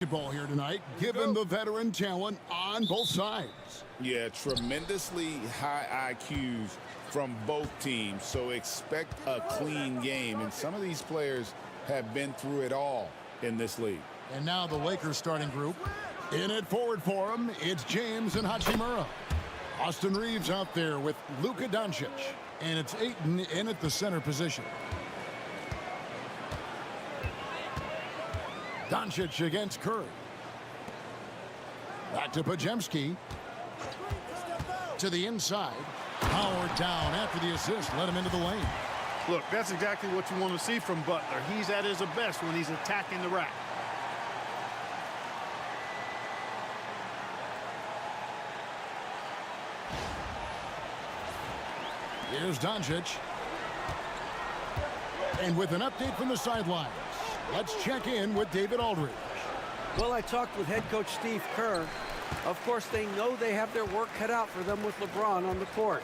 Ball here tonight, given the veteran talent on both sides. Yeah, tremendously high IQs from both teams, so expect a clean game. And some of these players have been through it all in this league. And now the Lakers starting group. In it forward for them, it's James and Hachimura. Austin Reeves out there with Luka Doncic. And it's Ayton in at the center position. Doncic against Curry. Back to Pajemski. To the inside. Howard down after the assist. Let him into the lane. Look, that's exactly what you want to see from Butler. He's at his best when he's attacking the rack. Here's Doncic. And with an update from the sidelines, let's check in with David Aldridge. Well, I talked with head coach Steve Kerr. Of course, they know they have their work cut out for them with LeBron on the court.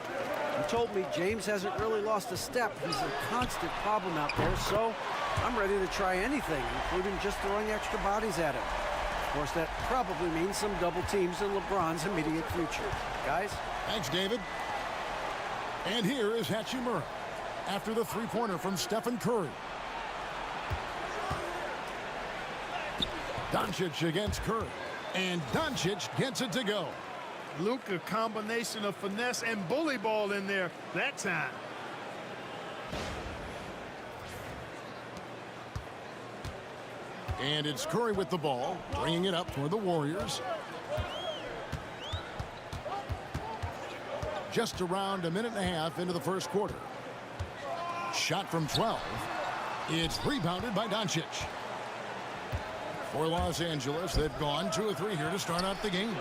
He told me James hasn't really lost a step. He's a constant problem out there, so I'm ready to try anything, including just throwing extra bodies at him. Of course, that probably means some double teams in LeBron's immediate future. Guys? Thanks, David. And here is Hachimura after the three-pointer from Stephen Curry. Doncic against Curry. And Doncic gets it to go. Luka, combination of finesse and bully ball in there that time. And it's Curry with the ball, bringing it up for the Warriors. Just around a minute and a half into the first quarter. Shot from 12. It's rebounded by Doncic. For Los Angeles, they've gone 2 of 3 here to start out the game.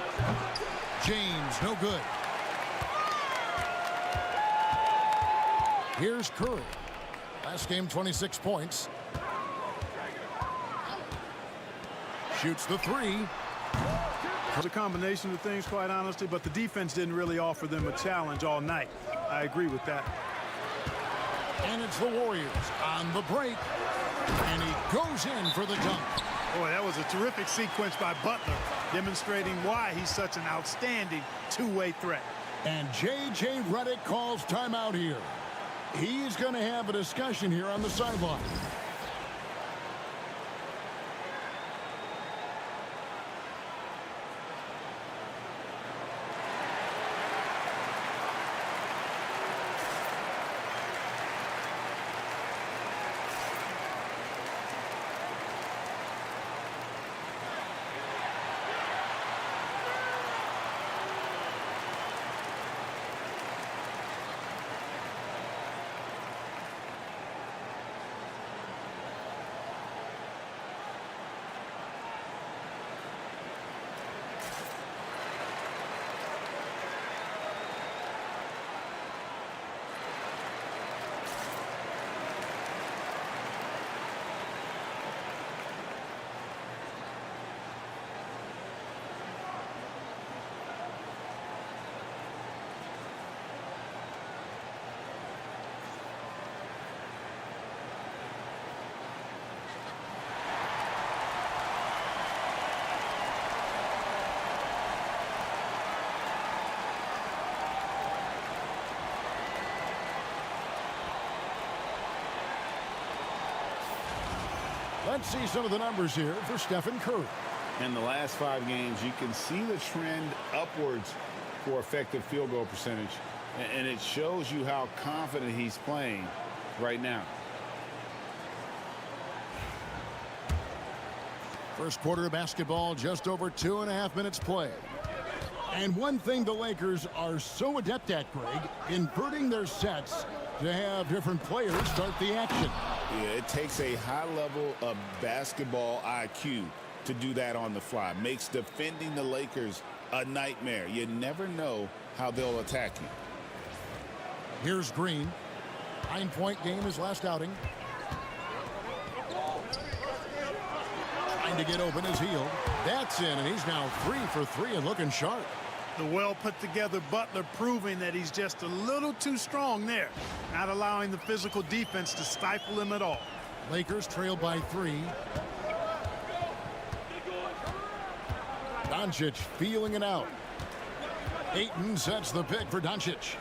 James, no good. Here's Curry. Last game, 26 points. Shoots the 3. It's a combination of things, quite honestly, but the defense didn't really offer them a challenge all night. I agree with that. And it's the Warriors on the break. And he goes in for the dunk. Boy, that was a terrific sequence by Butler, demonstrating why he's such an outstanding two-way threat. And J.J. Redick calls timeout here. He's going to have a discussion here on the sideline. Let's see some of the numbers here for Stephen Curry. In the last 5 games, you can see the trend upwards for effective field goal percentage. And it shows you how confident he's playing right now. First quarter of basketball, just over 2.5 minutes played. And one thing the Lakers are so adept at, Greg, inverting their sets to have different players start the action. Yeah, it takes a high level of basketball IQ to do that on the fly. Makes defending the Lakers a nightmare. You never know how they'll attack you. Here's Green. 9-point game his last outing. Trying to get open his heel. That's in, and he's now 3 for 3 and looking sharp. The well-put-together Butler proving that he's just a little too strong there, not allowing the physical defense to stifle him at all. Lakers trail by 3. Doncic feeling it out. Ayton sets the pick for Doncic.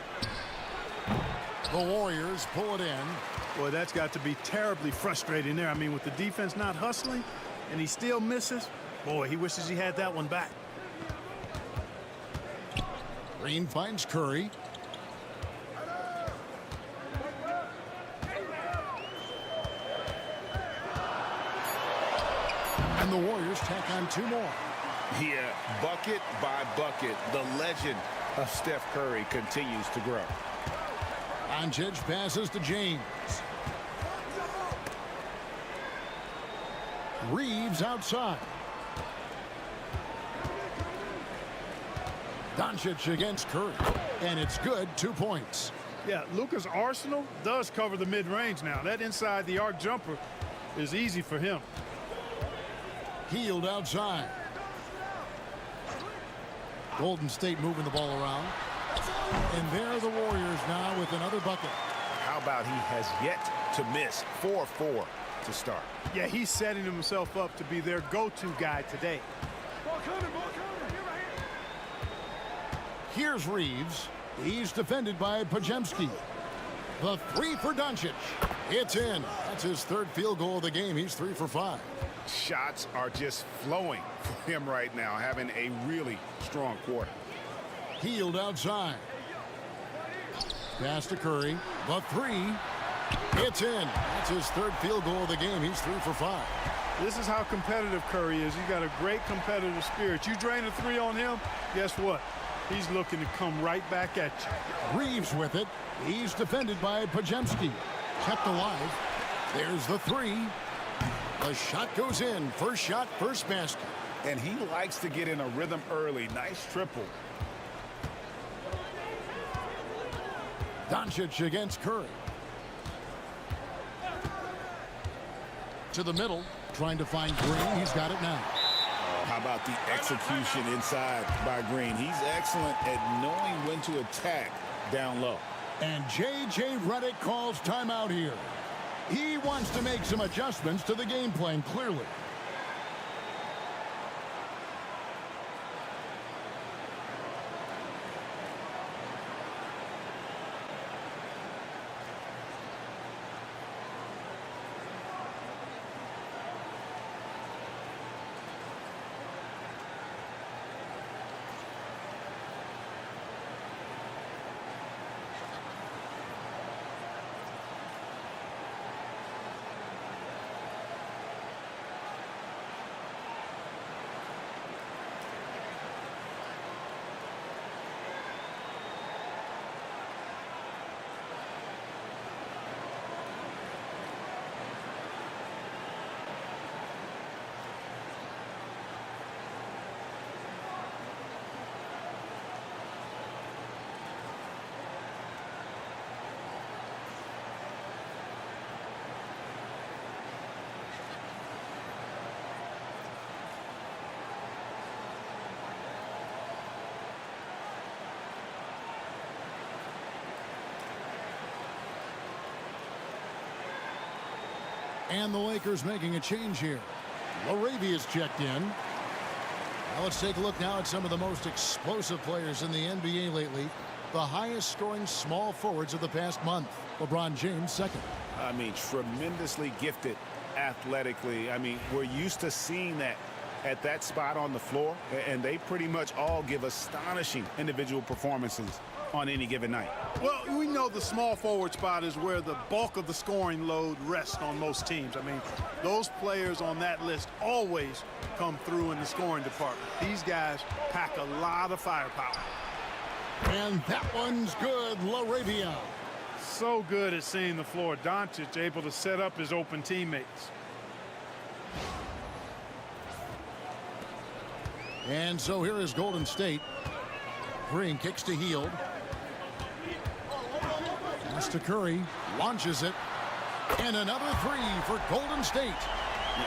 The Warriors pull it in. Boy, that's got to be terribly frustrating there. I mean, with the defense not hustling and he still misses, boy, he wishes he had that one back. Green finds Curry. And the Warriors tack on 2 more. Yeah, bucket by bucket, the legend of Steph Curry continues to grow. Doncic passes to James. Reeves outside. Doncic against Curry. And it's good, 2 points. Yeah, Luka's arsenal does cover the mid-range now. That inside the arc jumper is easy for him. Healed outside. Golden State moving the ball around. And there are the Warriors now with another bucket. How about he has yet to miss 4-4 to start? Yeah, he's setting himself up to be their go-to guy today. Here's Reeves. He's defended by Pajemski. The 3 for Doncic. It's in. That's his 3rd field goal of the game. He's 3 for 5. Shots are just flowing for him right now, having a really strong quarter. Healed outside. Pass to Curry. The 3. It's in. That's his 3rd field goal of the game. He's 3 for 5. This is how competitive Curry is. He's got a great competitive spirit. You drain a 3 on him, guess what? He's looking to come right back at you. Reeves with it. He's defended by Pajemski. Kept alive. There's the 3. The shot goes in. First shot, first basket. And he likes to get in a rhythm early. Nice triple. Doncic against Curry. To the middle, trying to find Green. He's got it now. How about the execution inside by Green? He's excellent at knowing when to attack down low. And J.J. Redick calls timeout here. He wants to make some adjustments to the game plan, clearly. And the Lakers making a change here. Laravia's checked in. Now let's take a look now at some of the most explosive players in the NBA lately. The highest scoring small forwards of the past month. LeBron James second. I mean, tremendously gifted athletically. I mean, we're used to seeing that at that spot on the floor, and they pretty much all give astonishing individual performances on any given night. Well, we know the small forward spot is where the bulk of the scoring load rests on most teams. I mean, those players on that list always come through in the scoring department. These guys pack a lot of firepower. And that one's good, Laravia. So good at seeing the floor. Doncic able to set up his open teammates. And so here is Golden State. Green kicks to Hield. Pass to Curry. Launches it. And another 3 for Golden State.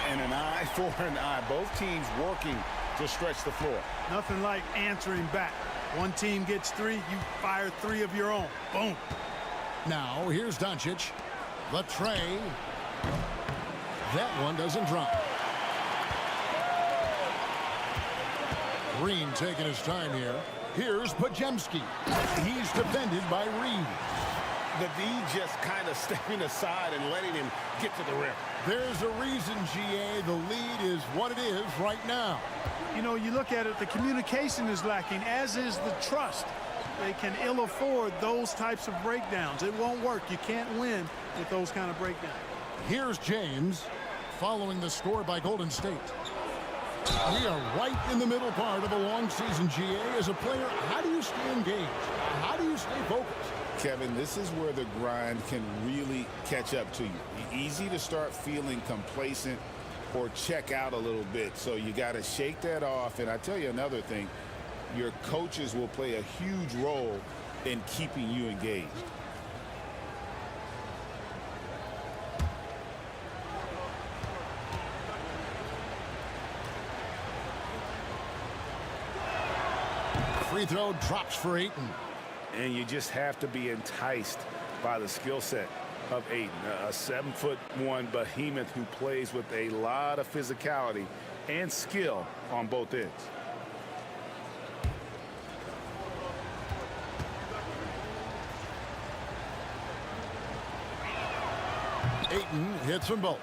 And an eye for an eye. Both teams working to stretch the floor. Nothing like answering back. One team gets 3, you fire 3 of your own. Boom. Now here's Doncic. The tray. That one doesn't drop. Green taking his time here. Here's Pajemski. He's defended by Reed. The D just kind of stepping aside and letting him get to the rim. There's a reason, GA, the lead is what it is right now. You know, you look at it, the communication is lacking, as is the trust. They can ill afford those types of breakdowns. It won't work. You can't win with those kind of breakdowns. Here's James following the score by Golden State. We are right in the middle part of a long season, GA. As a player, how do you stay engaged? How do you stay focused? Kevin, this is where the grind can really catch up to you. Easy to start feeling complacent or check out a little bit. So you got to shake that off. And I tell you another thing, your coaches will play a huge role in keeping you engaged. Free throw drops for Ayton. And you just have to be enticed by the skill set of Ayton, a 7'1" behemoth who plays with a lot of physicality and skill on both ends. Ayton hits them both.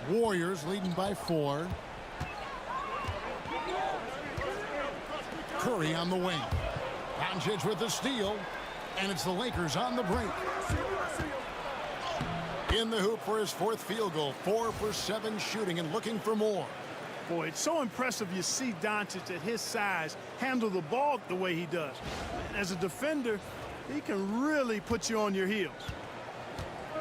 Warriors leading by 4. Curry on the wing. Doncic with the steal. And it's the Lakers on the break. In the hoop for his 4th field goal. 4 for 7 shooting and looking for more. Boy, it's so impressive you see Doncic at his size handle the ball the way he does. As a defender, he can really put you on your heels.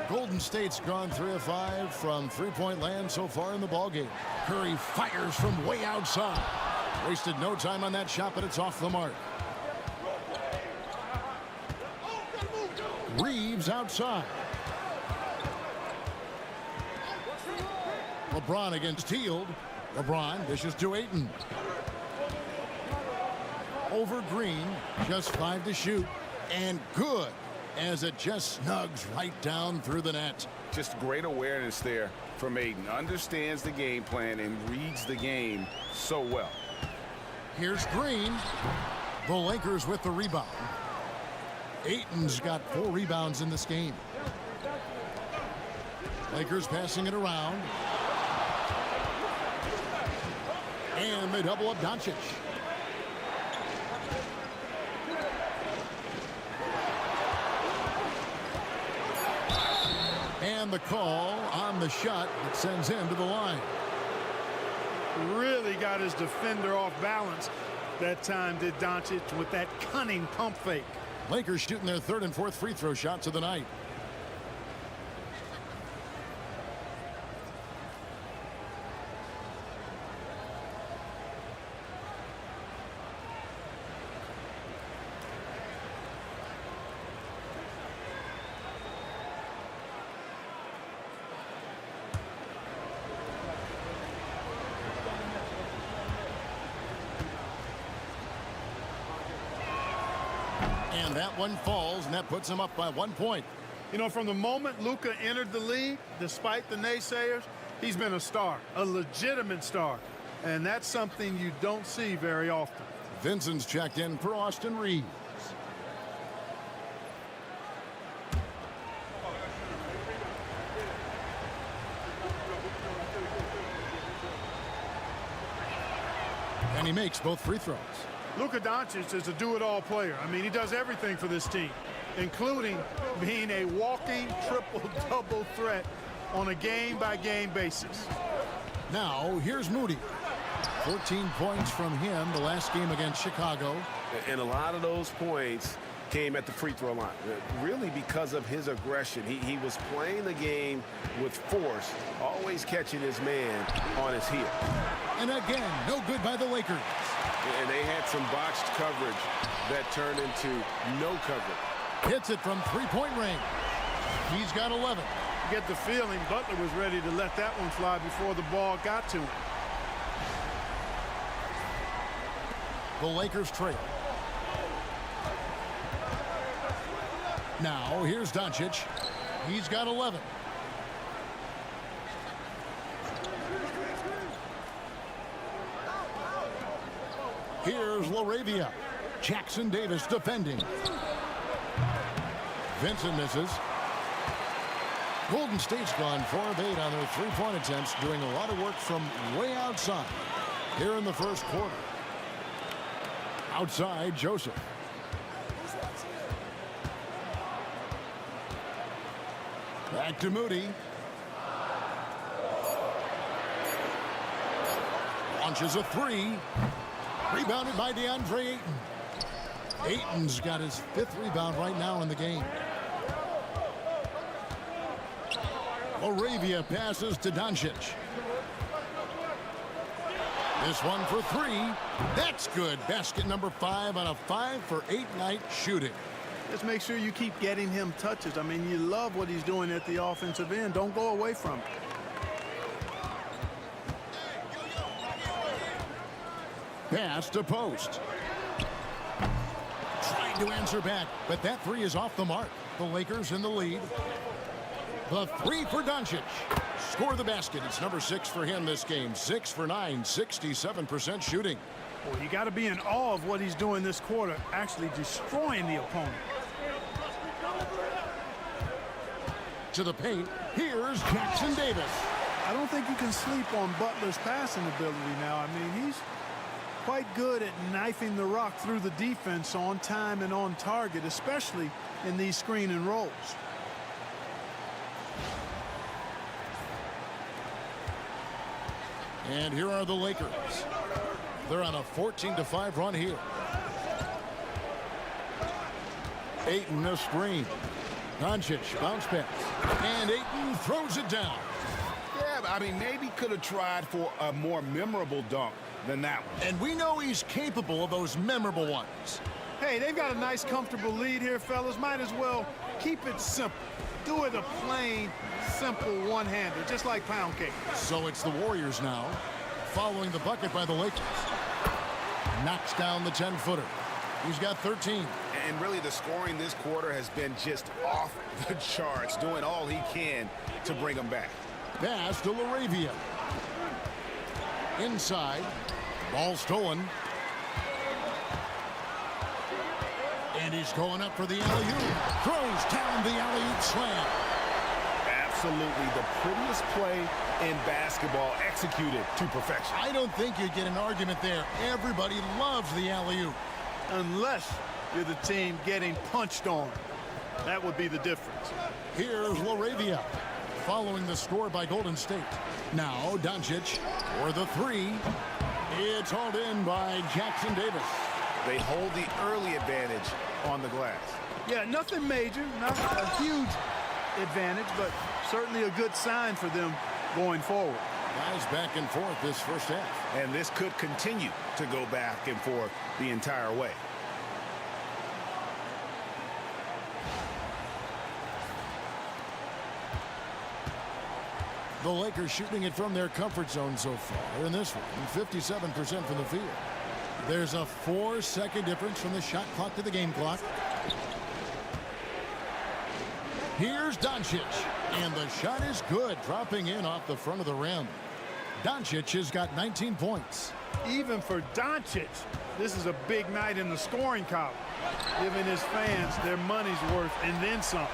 Golden State's gone 3 of 5 from three-point land so far in the ballgame. Curry fires from way outside. Wasted no time on that shot, but it's off the mark. Reeves outside. LeBron against Hield. LeBron dishes to Ayton. Over Green, just 5 to shoot, and good as it just snugs right down through the net. Just great awareness there from Ayton. Understands the game plan and reads the game so well. Here's Green. The Lakers with the rebound. Ayton's got 4 rebounds in this game. Lakers passing it around. And they double up Doncic. And the call on the shot that sends him to the line. Really got his defender off balance that time, did Doncic, with that cunning pump fake. Lakers shooting their 3rd and 4th free throw shots of the night. And that one falls, and that puts him up by 1 point. You know, from the moment Luka entered the league, despite the naysayers, he's been a star, a legitimate star. And that's something you don't see very often. Vincent's checked in for Austin Reeves. And he makes both free throws. Luka Doncic is a do-it-all player. I mean, he does everything for this team, including being a walking triple-double threat on a game-by-game basis. Now, here's Moody. 14 points from him the last game against Chicago. And a lot of those points came at the free throw line, really because of his aggression. He was playing the game with force, always catching his man on his heel. And again, no good by the Lakers. And they had some botched coverage that turned into no coverage. Hits it from three-point range. He's got 11. You get the feeling Butler was ready to let that one fly before the ball got to him. The Lakers trail. Now, here's Doncic. He's got 11. Laravia. Jackson Davis defending. Vincent misses. Golden State's gone 4 of 8 on their three-point attempts, doing a lot of work from way outside here in the first quarter. Outside, Joseph. Back to Moody. Launches a three. Rebounded by DeAndre Ayton. Ayton's got his 5th rebound right now in the game. Laravia passes to Doncic. This one for 3. That's good. Basket number 5 on a 5 for 8 night shooting. Just make sure you keep getting him touches. I mean, you love what he's doing at the offensive end. Don't go away from it. Pass to post. Trying to answer back, but that 3 is off the mark. The Lakers in the lead. The 3 for Doncic. Score the basket. It's number 6 for him this game. 6 for 9, 67% shooting. Well, you got to be in awe of what he's doing this quarter, actually destroying the opponent. To the paint, here's Jackson Davis. I don't think you can sleep on Butler's passing ability now. I mean, he's quite good at knifing the rock through the defense on time and on target, especially in these screen and rolls. And here are the Lakers. They're on a 14-5 run here. Ayton a screen. Doncic bounce pass. And Ayton throws it down. Yeah, I mean, maybe could have tried for a more memorable dunk than that one. And we know he's capable of those memorable ones. Hey, they've got a nice, comfortable lead here, fellas. Might as well keep it simple. Do it a plain, simple one-hander, just like pound cake. So it's the Warriors now, following the bucket by the Lakers. Knocks down the 10-footer. He's got 13. And really, the scoring this quarter has been just off the charts, doing all he can to bring them back. Pass to Laravia. Inside. Ball stolen. And he's going up for the alley-oop. Throws down the alley-oop slam. Absolutely the prettiest play in basketball, executed to perfection. I don't think you'd get an argument there. Everybody loves the alley-oop. Unless you're the team getting punched on. That would be the difference. Here's Laravia, following the score by Golden State. Now Doncic for the 3. It's hauled in by Jackson Davis. They hold the early advantage on the glass. Yeah, nothing major, not a huge advantage, but certainly a good sign for them going forward. Guys back and forth this first half. And this could continue to go back and forth the entire way. The Lakers shooting it from their comfort zone so far in this one, 57% from the field. There's a 4-second difference from the shot clock to the game clock. Here's Doncic, and the shot is good, dropping in off the front of the rim. Doncic has got 19 points. Even for Doncic, this is a big night in the scoring column, giving his fans their money's worth and then some.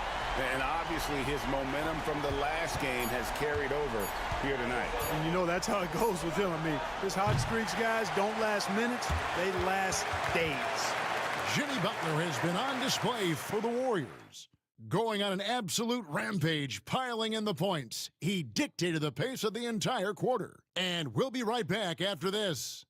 And obviously his momentum from the last game has carried over here tonight. And you know that's how it goes with him. I mean, his hot streaks, guys, don't last minutes, they last days. Jimmy Butler has been on display for the Warriors. Going on an absolute rampage, piling in the points. He dictated the pace of the entire quarter. And we'll be right back after this.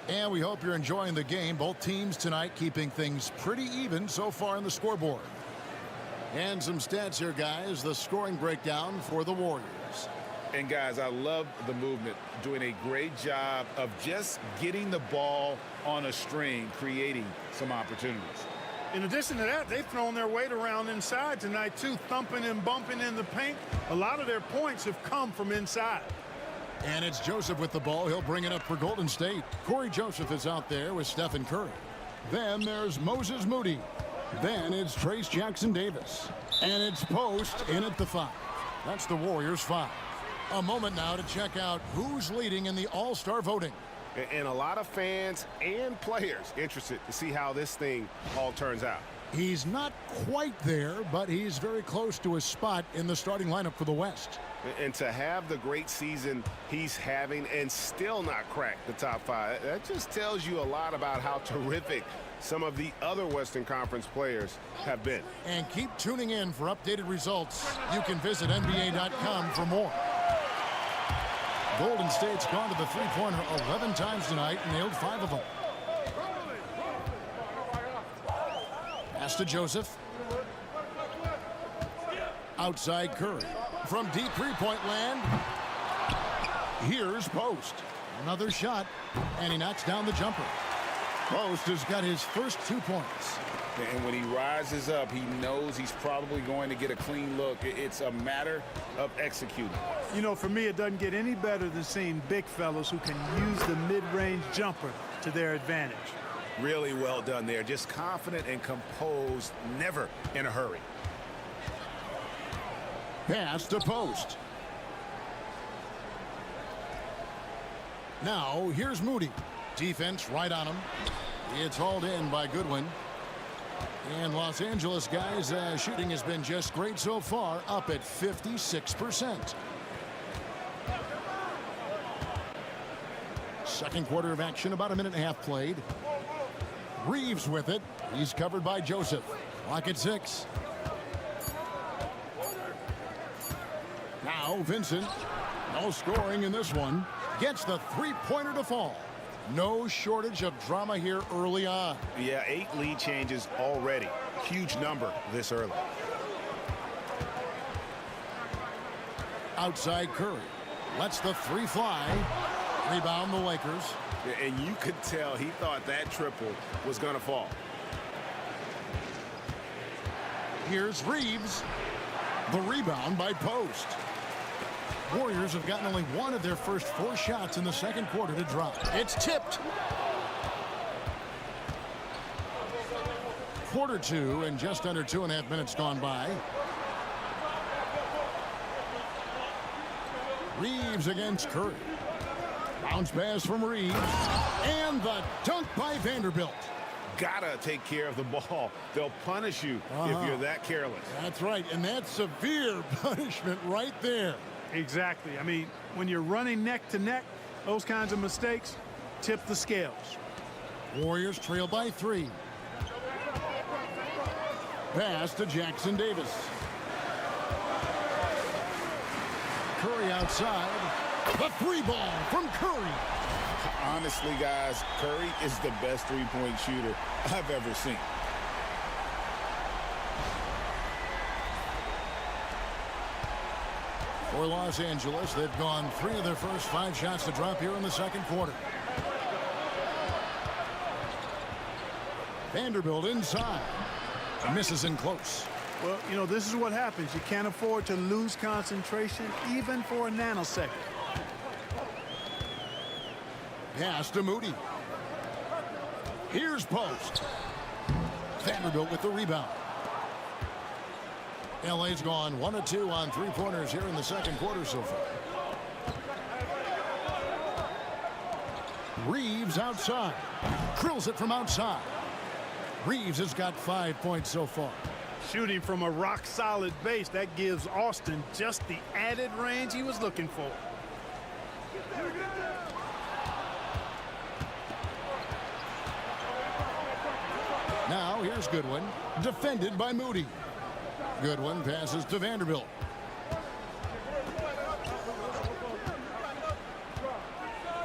And we hope you're enjoying the game. Both teams tonight keeping things pretty even so far in the scoreboard. And some stats here, guys. The scoring breakdown for the Warriors. And, guys, I love the movement. Doing a great job of just getting the ball on a string, creating some opportunities. In addition to that, they've thrown their weight around inside tonight, too, thumping and bumping in the paint. A lot of their points have come from inside. And it's Joseph with the ball. He'll bring it up for Golden State. Corey Joseph is out there with Stephen Curry. Then there's Moses Moody. Then it's Trace Jackson Davis. And it's Post in at the 5. That's the Warriors' 5. A moment now to check out who's leading in the All-Star voting. And a lot of fans and players interested to see how this thing all turns out. He's not quite there, but he's very close to his spot in the starting lineup for the West. And to have the great season he's having and still not crack the top 5, that just tells you a lot about how terrific some of the other Western Conference players have been. And keep tuning in for updated results. You can visit NBA.com for more. Golden State's gone to the three-pointer 11 times tonight and nailed 5 of them. Pass to Joseph. Outside Curry. From deep three-point land, here's Post. Another shot, and he knocks down the jumper. Post has got his first 2 points. And when he rises up, he knows he's probably going to get a clean look. It's a matter of executing. You know, for me, it doesn't get any better than seeing big fellows who can use the mid-range jumper to their advantage. Really well done there. Just confident and composed, never in a hurry. Pass to Post. Now, here's Moody. Defense right on him. It's hauled in by Goodwin. And Los Angeles guys, shooting has been just great so far, up at 56%. Second quarter of action, about a minute and a half played. Reeves with it. He's covered by Joseph. Clock at 6. Now Vincent, no scoring in this one, gets the three-pointer to fall. No shortage of drama here early on. Yeah, 8 lead changes already. Huge number this early. Outside Curry. Lets the 3 fly. Rebound the Lakers. And you could tell he thought that triple was going to fall. Here's Reeves. The rebound by Post. Warriors have gotten only 1 of their first 4 shots in the second quarter to drop. It's tipped. Quarter 2 and just under 2.5 minutes gone by. Reeves against Curry. Bounce pass from Reeves. And the dunk by Vanderbilt. Gotta take care of the ball. They'll punish you if you're that careless. That's right, and that's severe punishment right there. Exactly. I mean, when you're running neck to neck, those kinds of mistakes tip the scales. Warriors trail by 3. Pass to Jackson Davis. Curry outside. The 3 ball from Curry. Honestly, guys, Curry is the best three-point shooter I've ever seen. For Los Angeles, they've gone 3 of their first 5 shots to drop here in the second quarter. Vanderbilt inside. Misses in close. Well, you know, this is what happens. You can't afford to lose concentration even for a nanosecond. Pass to Moody. Here's Post. Vanderbilt with the rebound. LA's gone 1 of 2 on 3-pointers here in the second quarter so far. Reeves outside. Drills it from outside. Reeves has got 5 points so far. Shooting from a rock-solid base, that gives Austin just the added range he was looking for. Now here's Goodwin, defended by Moody. Goodwin passes to Vanderbilt.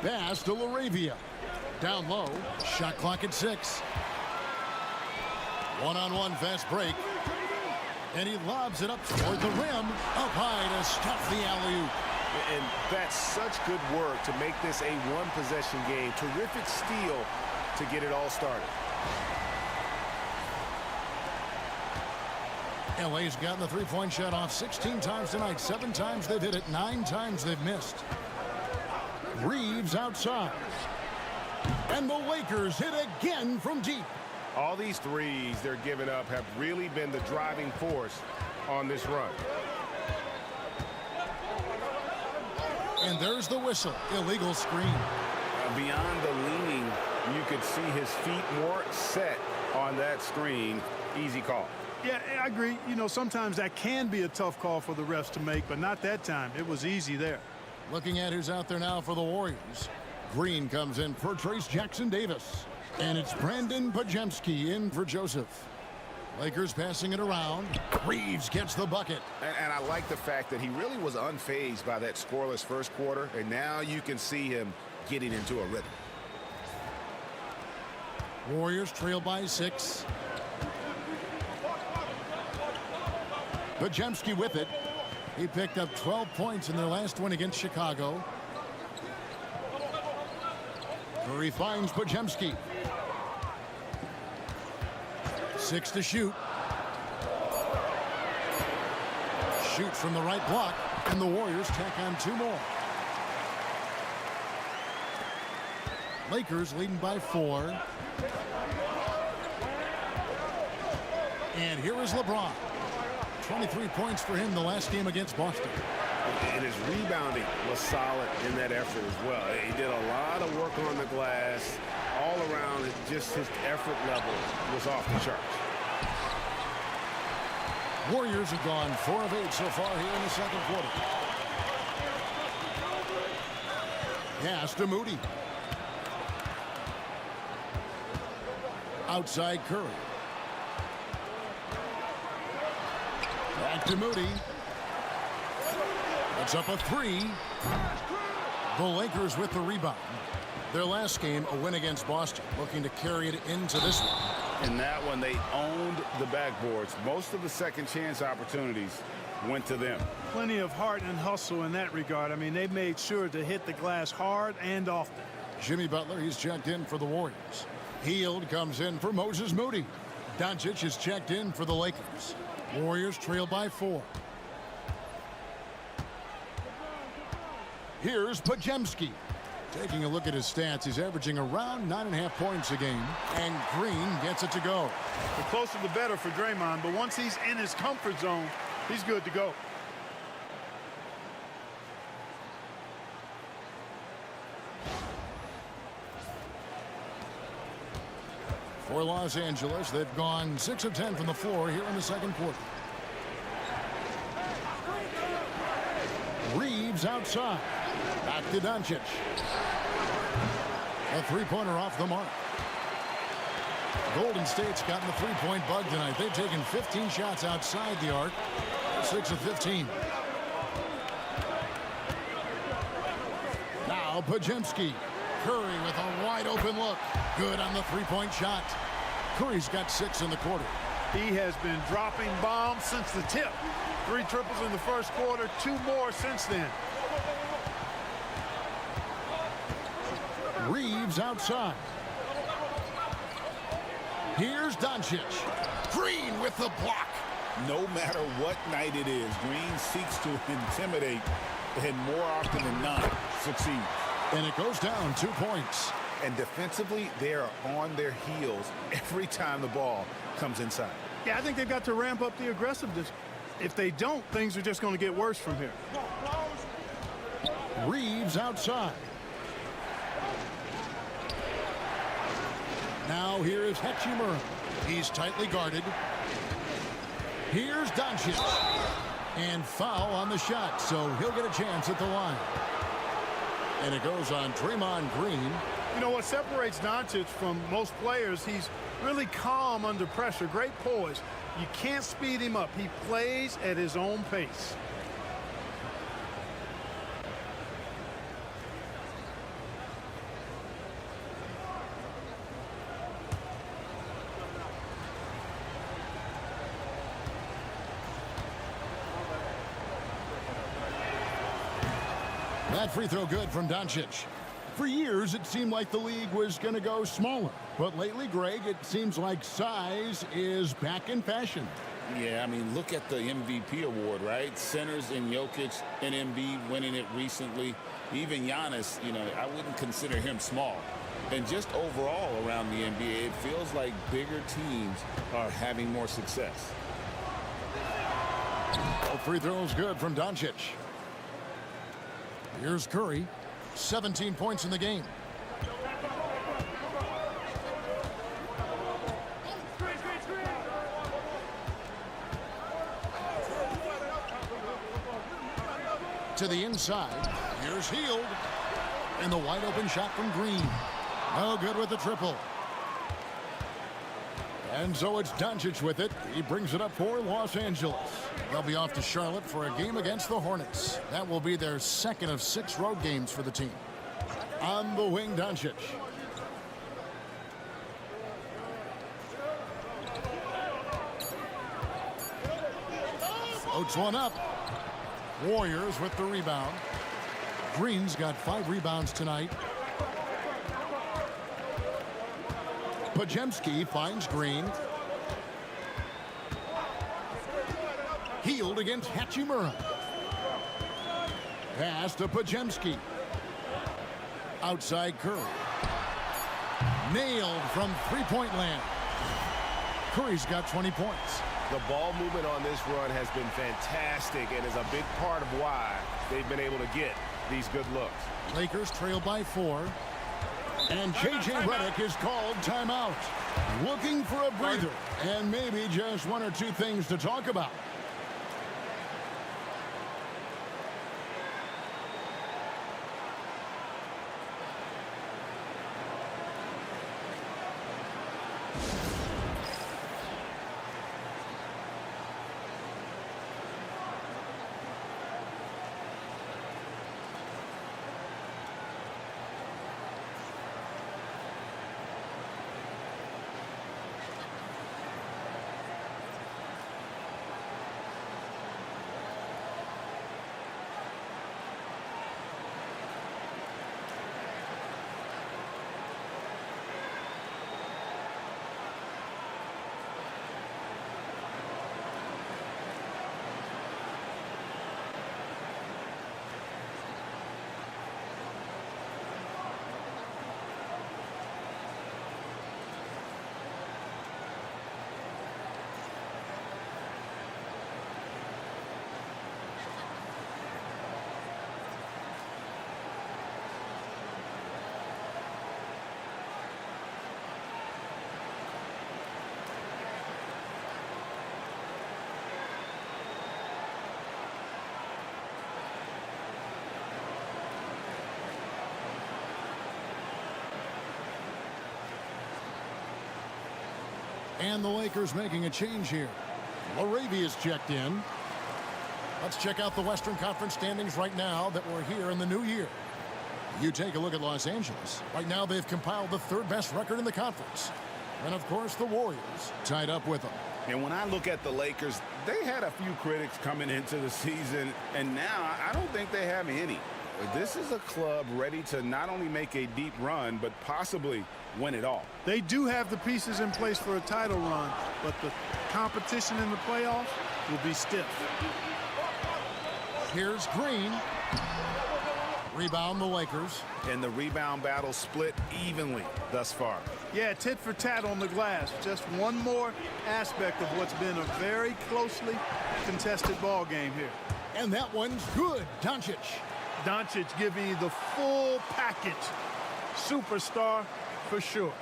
Pass to LaRavia. Down low, shot clock at 6. One-on-one fast break. And he lobs it up toward the rim, up high to stuff the alley-oop. And that's such good work to make this a one-possession game. Terrific steal to get it all started. LA's gotten the three-point shot off 16 times tonight. 7 times they've hit it, 9 times they've missed. Reeves outside. And the Lakers hit again from deep. All these threes they're giving up have really been the driving force on this run. And there's the whistle. Illegal screen. Beyond the leaning, you could see his feet more set on that screen. Easy call. Yeah, I agree. You know, sometimes that can be a tough call for the refs to make, but not that time. It was easy there. Looking at who's out there now for the Warriors. Green comes in for Trace Jackson-Davis. And it's Brandon Pajemski in for Joseph. Lakers passing it around. Reeves gets the bucket. And I like the fact that he really was unfazed by that scoreless first quarter. And now you can see him getting into a rhythm. Warriors trail by 6. Pajemski with it. He picked up 12 points in their last win against Chicago. Curry finds Pajemski. 6 to shoot. Shoots from the right block, and the Warriors tack on 2 more. Lakers leading by 4. And here is LeBron. 23 points for him the last game against Boston. And his rebounding was solid in that effort as well. He did a lot of work on the glass. All around, just his effort level was off the charts. Warriors have gone 4 of 8 so far here in the second quarter. Pass to Moody. Outside Curry. Back to Moody. It's up a 3. The Lakers with the rebound. Their last game, a win against Boston, looking to carry it into this one. In that one, they owned the backboards. Most of the second chance opportunities went to them. Plenty of heart and hustle in that regard. I mean, they made sure to hit the glass hard and often. Jimmy Butler, he's checked in for the Warriors. Hield comes in for Moses Moody. Doncic is checked in for the Lakers. Warriors trail by 4. Here's Pajemski. Taking a look at his stats, he's averaging around 9.5 points a game, and Green gets it to go. The closer the better for Draymond, but once he's in his comfort zone, he's good to go. For Los Angeles, they've gone 6 of 10 from the floor here in the second quarter. Reeves outside. Back to Doncic. A 3-pointer off the mark. Golden State's gotten the 3-point bug tonight. They've taken 15 shots outside the arc. 6 of 15. Now Pajemski. Curry with a wide open look. Good on the 3-point shot. Curry's got 6 in the quarter. He has been dropping bombs since the tip. 3 triples in the first quarter, 2 more since then. Reeves outside. Here's Doncic. Green with the block. No matter what night it is, Green seeks to intimidate and more often than not succeed. And it goes down 2 points. And defensively, they are on their heels every time the ball comes inside. Yeah, I think they've got to ramp up the aggressiveness. If they don't, things are just going to get worse from here. Reeves outside. Now here is Hachimura. He's tightly guarded. Here's Doncic. And foul on the shot, so he'll get a chance at the line. And it goes on Draymond Green. You know what separates Doncic from most players, he's really calm under pressure, great poise. You can't speed him up. He plays at his own pace. That free throw good from Doncic. For years, it seemed like the league was going to go smaller. But lately, Greg, it seems like size is back in fashion. Yeah, I mean, look at the MVP award, right? Centers in Jokic and Embiid winning it recently. Even Giannis, you know, I wouldn't consider him small. And just overall around the NBA, it feels like bigger teams are having more success. Both free throws good from Doncic. Here's Curry. 17 points in the game. To the inside. Here's Hield. And the wide open shot from Green. No good with the triple. And so it's Doncic with it. He brings it up for Los Angeles. They'll be off to Charlotte for a game against the Hornets. That will be their second of 6 road games for the team. On the wing, Doncic. Floats one up. Warriors with the rebound. Green's got 5 rebounds tonight. Podziemski finds Green. Hield against Hachimura. Pass to Podziemski. Outside Curry. Nailed from three-point land. Curry's got 20 points. The ball movement on this run has been fantastic and is a big part of why they've been able to get these good looks. Lakers trail by 4. And J.J. Redick is called timeout. Looking for a breather and maybe just 1 or 2 things to talk about. And the Lakers making a change here. Laravia's checked in. Let's check out the Western Conference standings right now that we're here in the new year. You take a look at Los Angeles. Right now they've compiled the 3rd best record in the conference. And of course the Warriors tied up with them. And when I look at the Lakers, they had a few critics coming into the season, and now I don't think they have any. This is a club ready to not only make a deep run, but possibly win it all. They do have the pieces in place for a title run, but the competition in the playoffs will be stiff. Here's Green. Rebound the Lakers. And the rebound battle split evenly thus far. Yeah, tit for tat on the glass. Just one more aspect of what's been a very closely contested ball game here. And that one's good. Doncic. Doncic giving you the full package. Superstar for sure.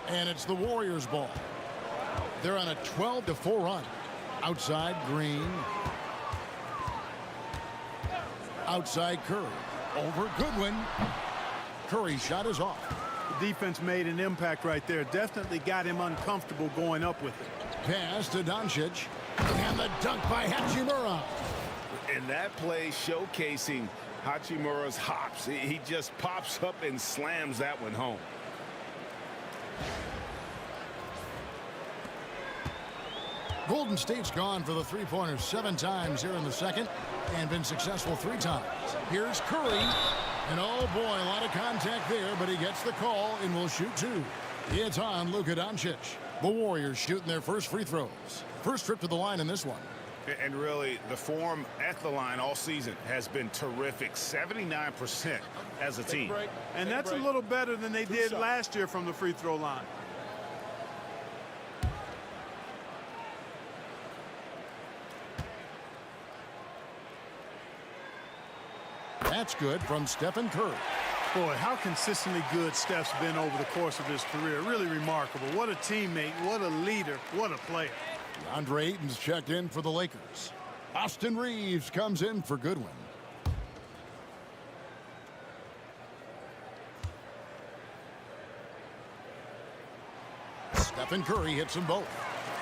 And it's the Warriors' ball. They're on a 12-4 run. Outside Green. Outside Curry. Over Goodwin. Curry's shot is off. The defense made an impact right there. Definitely got him uncomfortable going up with it. Pass to Doncic. And the dunk by Hachimura. And that play showcasing Hachimura's hops. He just pops up and slams that one home. Golden State's gone for the three-pointers 7 times here in the second and been successful 3 times. Here's Curry. And oh boy, a lot of contact there, but he gets the call and will shoot 2. It's on Luka Doncic. The Warriors shooting their first free throws. First trip to the line in this one. And really, the form at the line all season has been terrific. 79% as a team. And that's a little better than they did last year from the free throw line. That's good from Stephen Curry. Boy, how consistently good Steph's been over the course of his career. Really remarkable. What a teammate, what a leader, what a player. DeAndre Ayton's checked in for the Lakers. Austin Reeves comes in for Goodwin. Stephen Curry hits them both.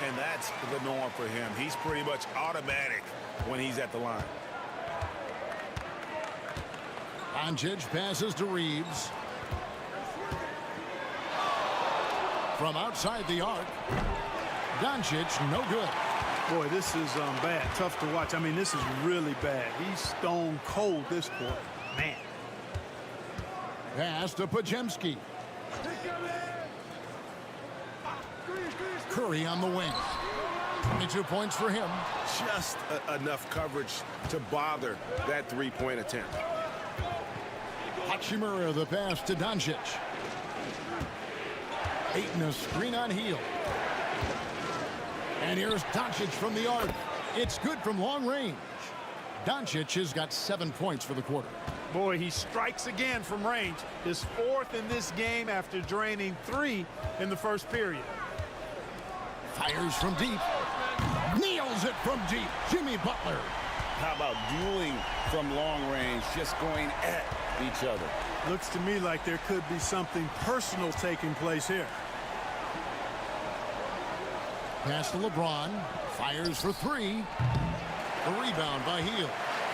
And that's the norm for him. He's pretty much automatic when he's at the line. Doncic passes to Reeves. From outside the arc. Doncic, no good. Boy, this is bad. Tough to watch. I mean, this is really bad. He's stone cold this quarter. Man. Pass to Podziemski. Curry on the wing. 22 points for him. Just enough coverage to bother that three-point attempt. Hachimura the pass to Doncic. Ayton a screen on heel. And here's Doncic from the arc. It's good from long range. Doncic has got 7 points for the quarter. Boy, he strikes again from range. His fourth in this game after draining 3 in the first period. Fires from deep. Nails it from deep. Jimmy Butler. How about dueling from long range, just going at each other? Looks to me like there could be something personal taking place here. Pass to LeBron. Fires for 3. A rebound by Hield.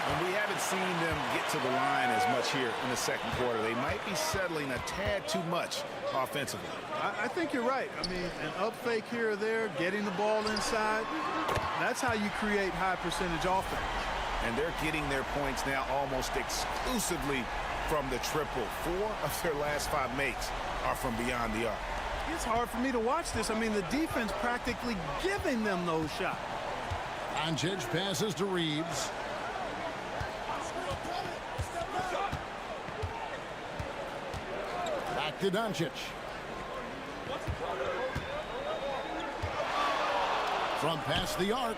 And we haven't seen them get to the line as much here in the second quarter. They might be settling a tad too much offensively. I think you're right. I mean, an up fake here or there, getting the ball inside, that's how you create high percentage offense. And they're getting their points now almost exclusively from the triple. 4 of their last 5 makes are from beyond the arc. It's hard for me to watch this. I mean, the defense practically giving them those shots. Doncic passes to Reeves. Back to Doncic. From past the arc.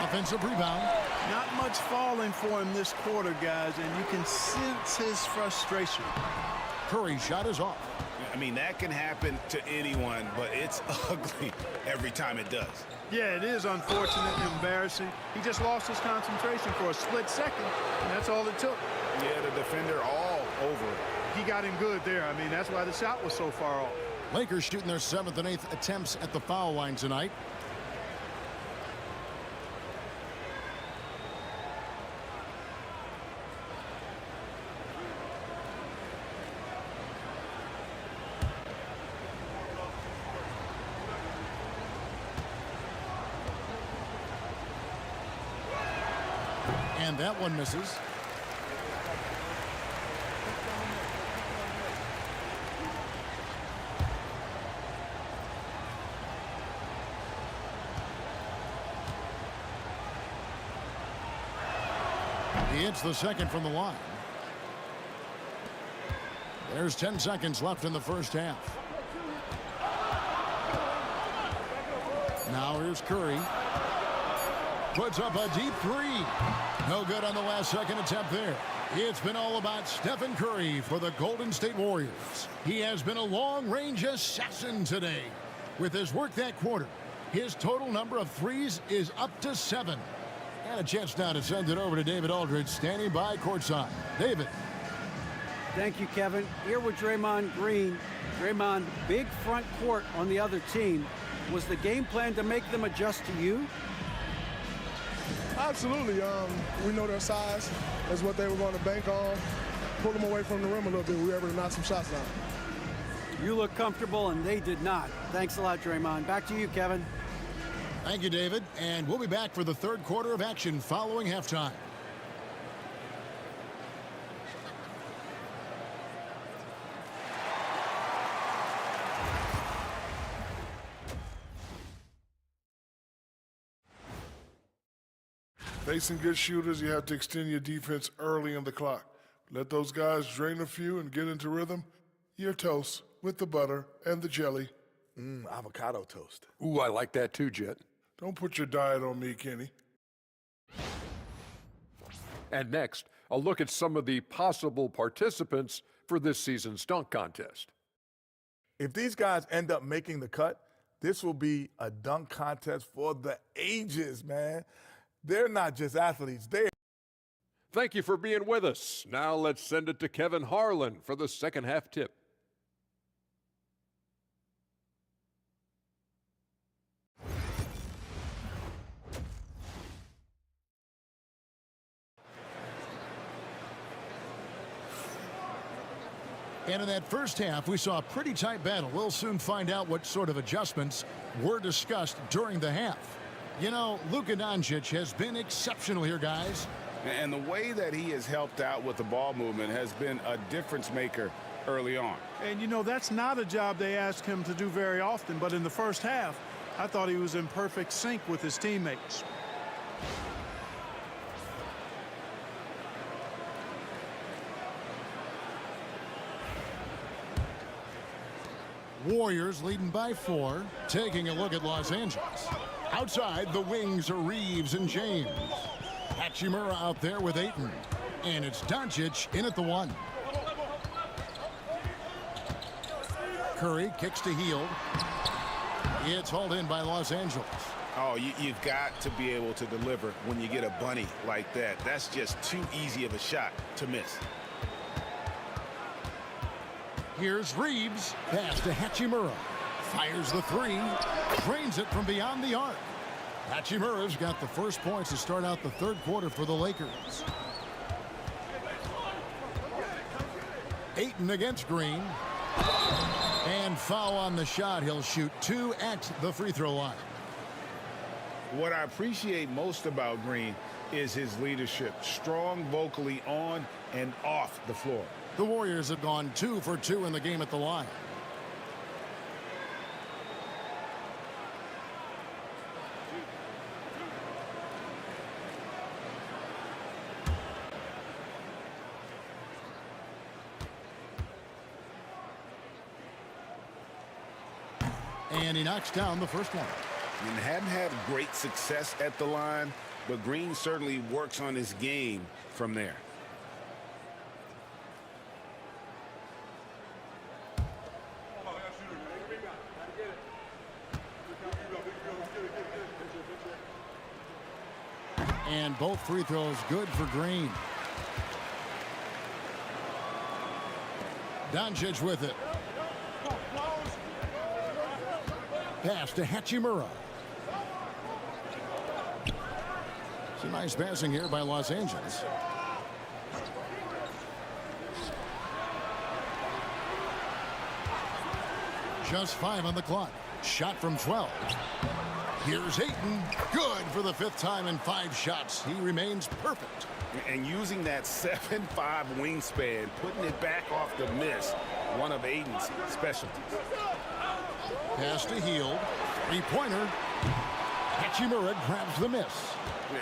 Offensive rebound. Not much falling for him this quarter, guys, and you can sense his frustration. Curry's shot is off. I mean, that can happen to anyone, but it's ugly every time it does. Yeah, it is unfortunate and embarrassing. He just lost his concentration for a split second, and that's all it took. Yeah, the defender all over it. He got him good there. I mean, that's why the shot was so far off. Lakers shooting their 7th and 8th attempts at the foul line tonight. And that one misses. He hits the second from the line. There's 10 seconds left in the first half. Now here's Curry. Puts up a deep 3. No good on the last second attempt there. It's been all about Stephen Curry for the Golden State Warriors. He has been a long-range assassin today. With his work that quarter, his total number of threes is up to 7. And a chance now to send it over to David Aldridge, standing by courtside. David. Thank you, Kevin. Here with Draymond Green. Draymond, big front court on the other team. Was the game plan to make them adjust to you? Absolutely. We know their size. That's what they were going to bank on. Pull them away from the rim a little bit. We were able to knock some shots down. You look comfortable, and they did not. Thanks a lot, Draymond. Back to you, Kevin. Thank you, David. And we'll be back for the third quarter of action following halftime. Facing good shooters, you have to extend your defense early in the clock. Let those guys drain a few and get into rhythm. Your toast with the butter and the jelly. Avocado toast. Ooh, I like that too, Jet. Don't put your diet on me, Kenny. And next, a look at some of the possible participants for this season's dunk contest. If these guys end up making the cut, this will be a dunk contest for the ages, man. They're not just athletes. Thank you for being with us. Now let's send it to Kevin Harlan for the second half tip. And in that first half, we saw a pretty tight battle. We'll soon find out what sort of adjustments were discussed during the half. You know, Luka Doncic has been exceptional here, guys. And the way that he has helped out with the ball movement has been a difference maker early on. And, you know, that's not a job they ask him to do very often. But in the first half, I thought he was in perfect sync with his teammates. Warriors leading by 4. Taking a look at Los Angeles. Outside, the wings are Reeves and James. Hachimura out there with Ayton. And it's Doncic in at the 1. Curry kicks to Hield. It's hauled in by Los Angeles. Oh, you've got to be able to deliver when you get a bunny like that. That's just too easy of a shot to miss. Here's Reeves. Pass to Hachimura. Fires the 3. Drains it from beyond the arc. Hachimura's got the first points to start out the third quarter for the Lakers. Ayton against Green. And foul on the shot. He'll shoot 2 at the free throw line. What I appreciate most about Green is his leadership. Strong vocally on and off the floor. The Warriors have gone 2 for 2 in the game at the line. And he knocks down the first one. And hadn't had great success at the line, but Green certainly works on his game from there. And both free throws good for Green. Doncic with it. Pass to Hachimura. Some nice passing here by Los Angeles. Just 5 on the clock. Shot from 12. Here's Ayton. Good for the 5th time in 5 shots. He remains perfect. And using that 7'5" wingspan, putting it back off the miss, one of Ayton's specialties. Pass to Hield. 3-pointer. Hachimura grabs the miss.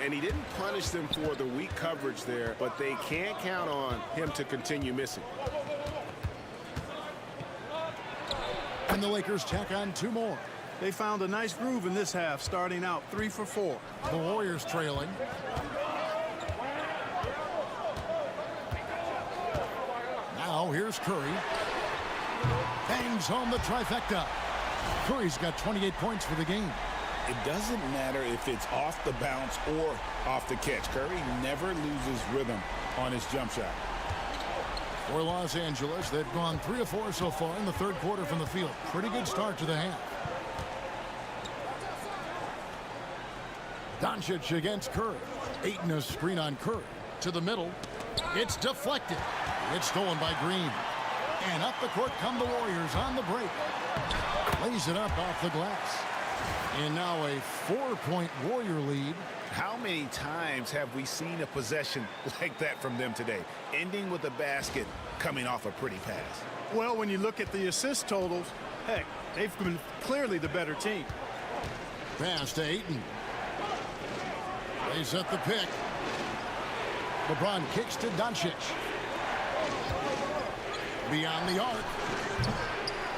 And he didn't punish them for the weak coverage there, but they can't count on him to continue missing. And the Lakers tack on 2 more. They found a nice groove in this half, starting out 3 for 4. The Warriors trailing. Now here's Curry. Bangs home the trifecta. Curry's got 28 points for the game. It doesn't matter if it's off the bounce or off the catch. Curry never loses rhythm on his jump shot. For Los Angeles, they've gone 3 of 4 so far in the third quarter from the field. Pretty good start to the half. Doncic against Curry. Ayton a screen on Curry. To the middle. It's deflected. It's stolen by Green. And up the court come the Warriors on the break. Lays it up off the glass. And now a 4-point Warrior lead. How many times have we seen a possession like that from them today? Ending with a basket, coming off a pretty pass. Well, when you look at the assist totals, heck, they've been clearly the better team. Pass to Ayton. They set the pick. LeBron kicks to Doncic. Beyond the arc.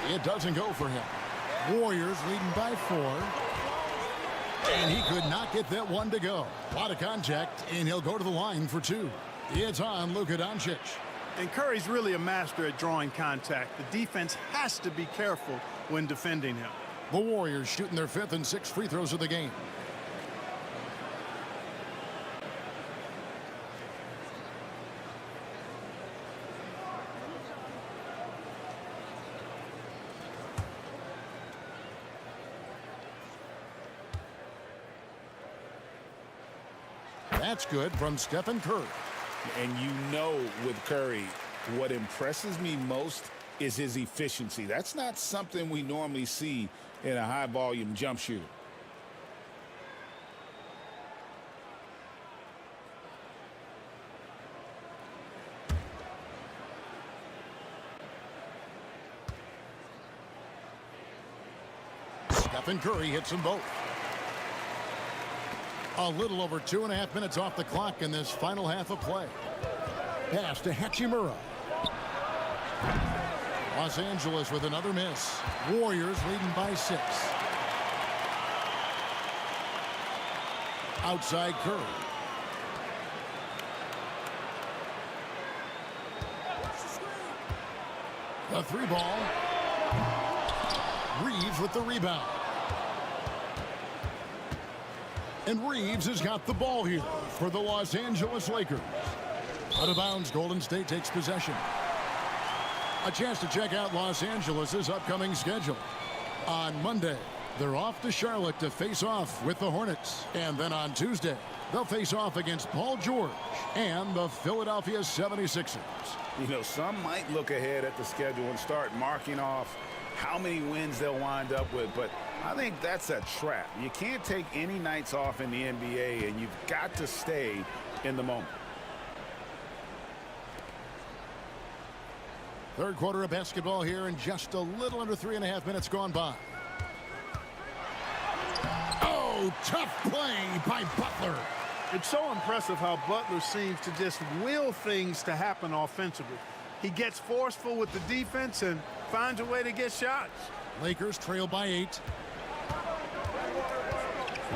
It doesn't go for him. Warriors leading by 4. And he could not get that one to go. A lot of contact, and he'll go to the line for 2. It's on Luka Doncic. And Curry's really a master at drawing contact. The defense has to be careful when defending him. The Warriors shooting their 5th and 6th free throws of the game. That's good from Stephen Curry. And you know with Curry, what impresses me most is his efficiency. That's not something we normally see in a high-volume jump shooter. Stephen Curry hits them both. A little over 2.5 minutes off the clock in this final half of play. Pass to Hachimura. Los Angeles with another miss. Warriors leading by 6. Outside Curry. The 3 ball. Reeves with the rebound. And Reeves has got the ball here for the Los Angeles Lakers. Out of bounds, Golden State takes possession. A chance to check out Los Angeles' upcoming schedule. On Monday, they're off to Charlotte to face off with the Hornets. And then on Tuesday, they'll face off against Paul George and the Philadelphia 76ers. You know, some might look ahead at the schedule and start marking off how many wins they'll wind up with, but I think that's a trap. You can't take any nights off in the NBA, and you've got to stay in the moment. Third quarter of basketball here, and just a little under 3.5 minutes gone by. Oh, tough play by Butler. It's so impressive how Butler seems to just will things to happen offensively. He gets forceful with the defense and finds a way to get shots. Lakers trail by 8.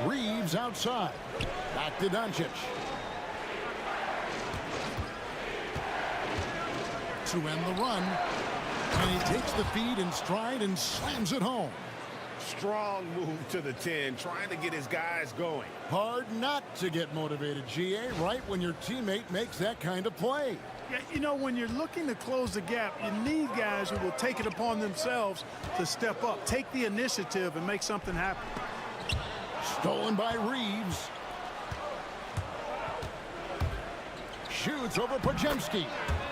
Reeves outside. Back to Doncic. To end the run. And he takes the feed in stride and slams it home. Strong move to the 10, trying to get his guys going. Hard not to get motivated, GA, right when your teammate makes that kind of play. Yeah, you know, when you're looking to close the gap, you need guys who will take it upon themselves to step up, take the initiative, and make something happen. Stolen by Reeves. Shoots over Podziemski.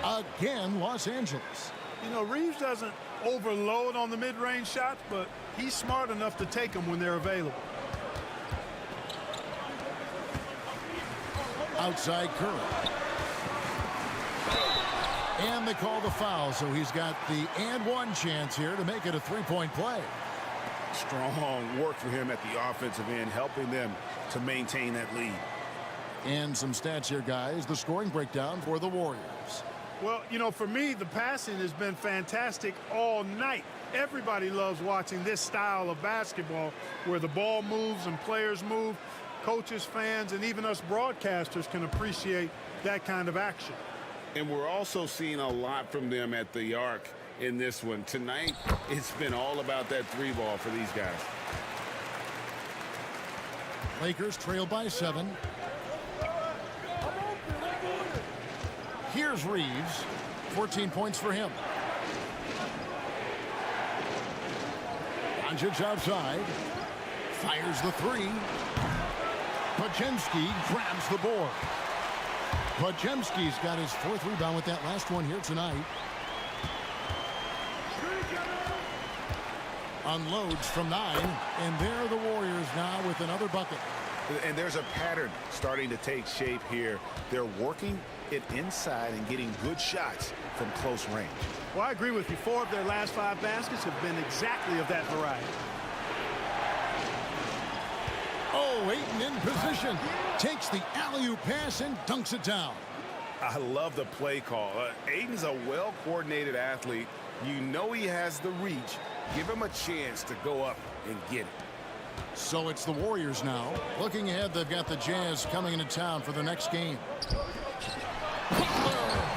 Again, Los Angeles. You know, Reeves doesn't overload on the mid-range shots, but he's smart enough to take them when they're available. Outside Curry. And they call the foul, so he's got the and one chance here to make it a 3-point play. Strong work for him at the offensive end, helping them to maintain that lead. And some stats here, guys. The scoring breakdown for the Warriors. Well, you know, for me, the passing has been fantastic all night. Everybody loves watching this style of basketball where the ball moves and players move. Coaches, fans, and even us broadcasters can appreciate that kind of action. And we're also seeing a lot from them at the arc in this one. Tonight, it's been all about that 3 ball for these guys. Lakers trail by 7. Here's Reeves. 14 points for him. Doncic outside. Fires the 3. Podziemski grabs the board. Podziemski's got his 4th rebound with that last one here tonight. Unloads from 9, and there are the Warriors now with another bucket. And there's a pattern starting to take shape here. They're working it inside and getting good shots from close range. Well, I agree with you. 4 of their last 5 baskets have been exactly of that variety. Oh, Ayton in position. Takes the alley-oop pass and dunks it down. I love the play call. Ayton's a well-coordinated athlete. You know he has the reach. Give him a chance to go up and get it. So it's the Warriors now. Looking ahead, they've got the Jazz coming into town for the next game. Butler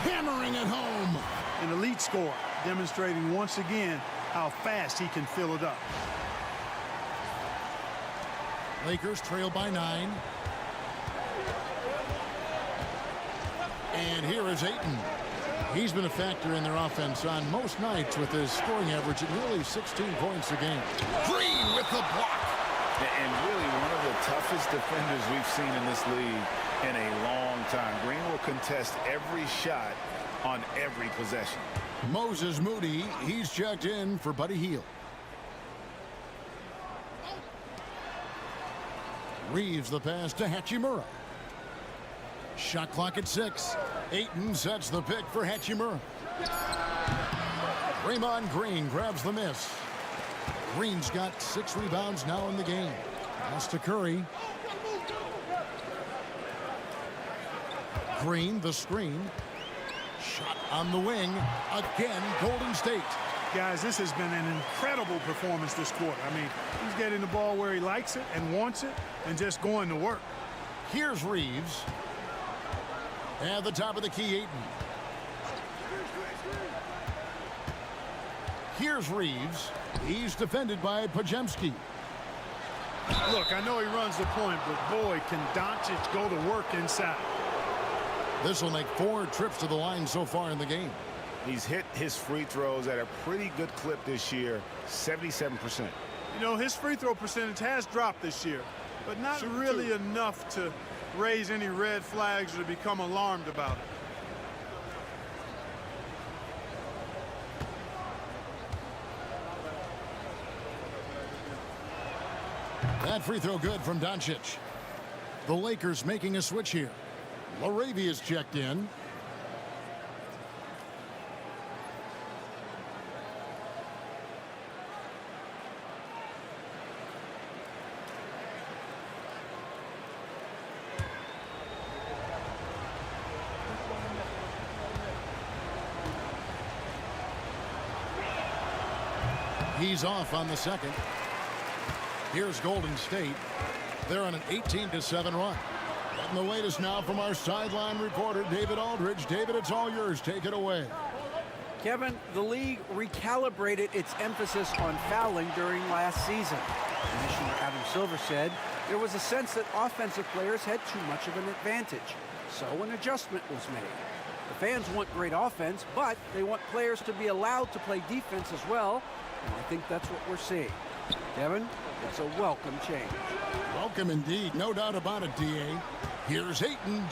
hammering it home. An elite scorer, demonstrating once again how fast he can fill it up. Lakers trail by 9. And here is Ayton. He's been a factor in their offense on most nights with his scoring average at nearly 16 points a game. Green with the block. And really one of the toughest defenders we've seen in this league in a long time. Green will contest every shot on every possession. Moses Moody, he's checked in for Buddy Hield. Reeves the pass to Hachimura. Shot clock at 6. Ayton sets the pick for Hachimura. Draymond Green grabs the miss. Green's got 6 rebounds now in the game. Pass to Curry. Green, the screen. Shot on the wing. Again, Golden State. Guys, this has been an incredible performance this quarter. I mean, he's getting the ball where he likes it and wants it and just going to work. Here's Reeves. At the top of the key, Ayton. Here's Reeves. He's defended by Pajemski. Look, I know he runs the point, but boy, can Doncic go to work inside. This will make 4 trips to the line so far in the game. He's hit his free throws at a pretty good clip this year, 77%. You know, his free throw percentage has dropped this year, but not really enough to raise any red flags or to become alarmed about it. That free throw good from Doncic. The Lakers making a switch here. Laravia's checked in. He's off on the second. Here's Golden State. They're on an 18-7 run. And the latest now from our sideline reporter, David Aldridge. David, it's all yours. Take it away. Kevin, the league recalibrated its emphasis on fouling during last season. Commissioner Adam Silver said there was a sense that offensive players had too much of an advantage. So an adjustment was made. The fans want great offense, but they want players to be allowed to play defense as well. And I think that's what we're seeing. Kevin, it's a welcome change. Welcome indeed. No doubt about it, D.A. Here's Ayton.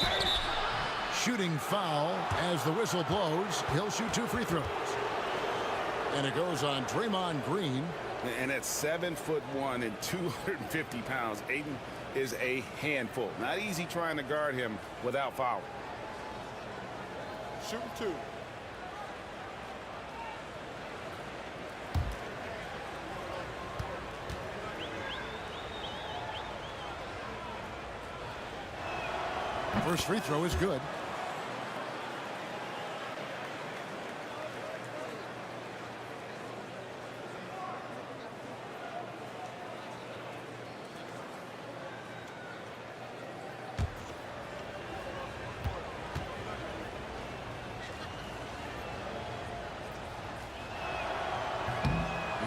Shooting foul as the whistle blows. He'll shoot 2 free throws. And it goes on Draymond Green. And at 7'1" and 250 pounds, Ayton is a handful. Not easy trying to guard him without fouling. Shooting 2. First free throw is good.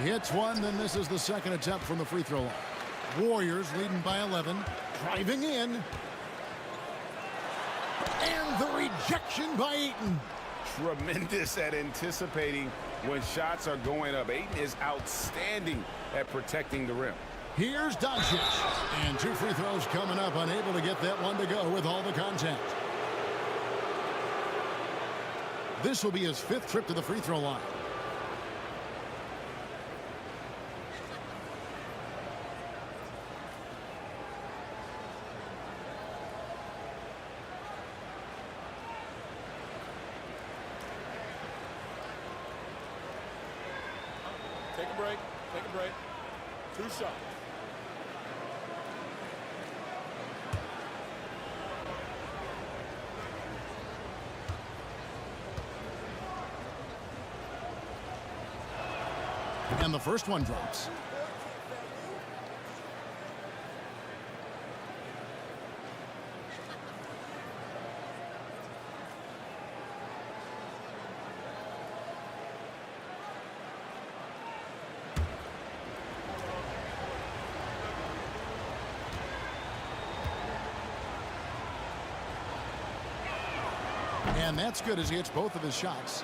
He hits one, then misses the second attempt from the free throw line. Warriors leading by 11. Driving in. And the rejection by Ayton. Tremendous at anticipating when shots are going up. Ayton is outstanding at protecting the rim. Here's Doncic. And 2 free throws coming up, unable to get that one to go with all the contact. This will be his 5th trip to the free throw line. Take a break. Take a break. 2 shots. And the first one drops. And that's good as he hits both of his shots.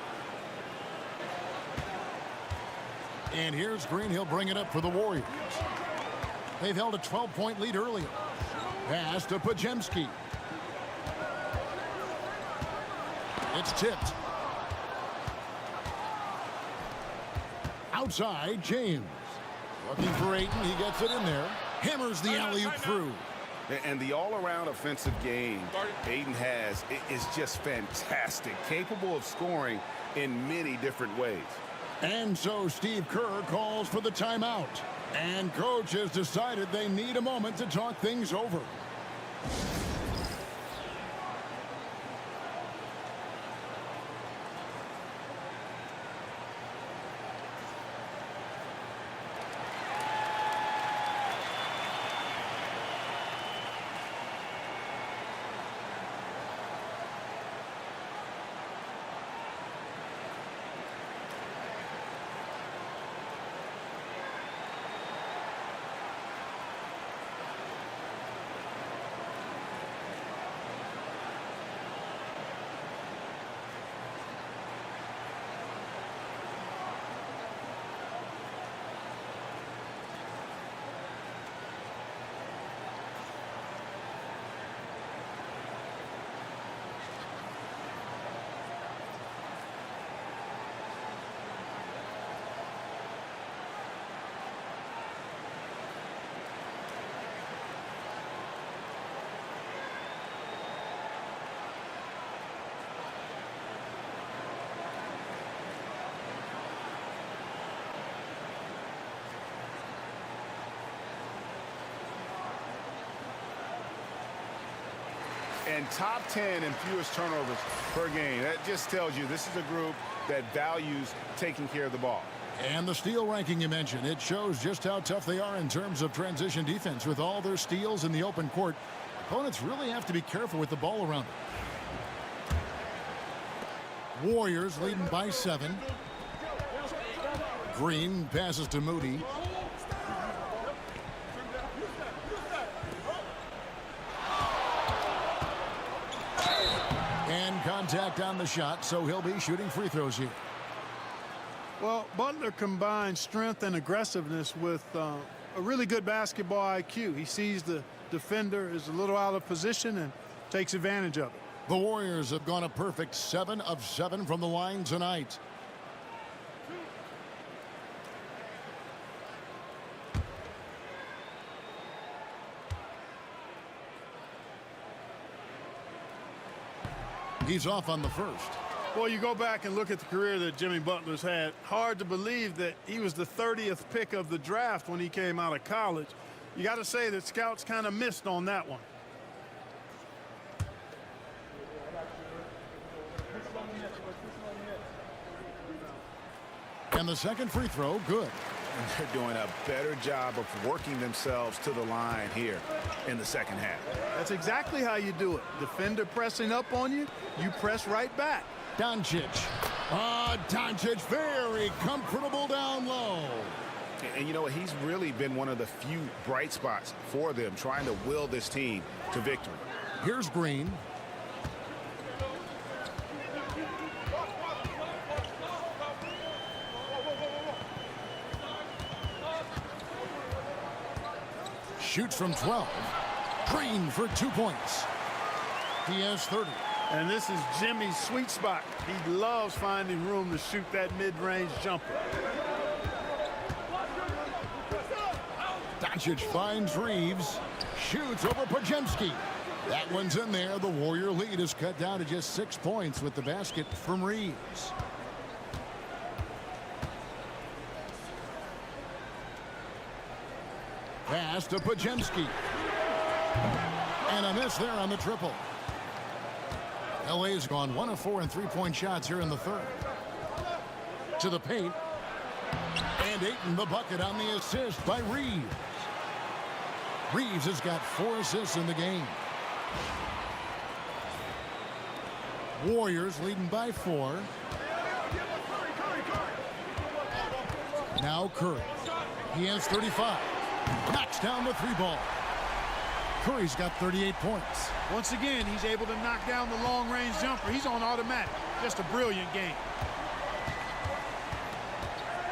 And here's Green. He'll bring it up for the Warriors. They've held a 12-point lead earlier. Pass to Pajemski. It's tipped. Outside, James. Looking for Ayton. He gets it in there. Hammers the alley-oop through. And the all-around offensive game Ayton has is just fantastic, capable of scoring in many different ways. And so Steve Kerr calls for the timeout. And coach has decided they need a moment to talk things over. And top 10 in fewest turnovers per game. That just tells you this is a group that values taking care of the ball. And the steal ranking you mentioned, it shows just how tough they are in terms of transition defense. With all their steals in the open court, opponents really have to be careful with the ball around them. Warriors leading by 7. Green passes to Moody. And contact on the shot, so he'll be shooting free throws here. Well, Butler combines strength and aggressiveness with a really good basketball IQ. He sees the defender is a little out of position and takes advantage of it. The Warriors have gone a perfect 7 of 7 from the line tonight. He's off on the first. Well, you go back and look at the career that Jimmy Butler's had. Hard to believe that he was the 30th pick of the draft when he came out of college. You got to say that scouts kind of missed on that one. And the second free throw, good. And they're doing a better job of working themselves to the line here in the second half. That's exactly how you do it. Defender pressing up on you, you press right back. Doncic. Doncic very comfortable down low. And you know what? He's really been one of the few bright spots for them, trying to will this team to victory. Here's Green. Shoots from 12. Green for 2 points. He has 30. And this is Jimmy's sweet spot. He loves finding room to shoot that mid-range jumper. Doncic finds Reeves. Shoots over Pajemski. That one's in there. The Warrior lead is cut down to just 6 points with the basket from Reeves. Pass to Pajemski. And a miss there on the triple. LA's gone 1 of 4 in three-point shots here in the third. To the paint. And Ayton the bucket on the assist by Reeves. Reeves has got 4 assists in the game. Warriors leading by 4. Now Curry. He has 35. Knocks down the 3-ball. Curry's got 38 points. Once again, he's able to knock down the long-range jumper. He's on automatic. Just a brilliant game.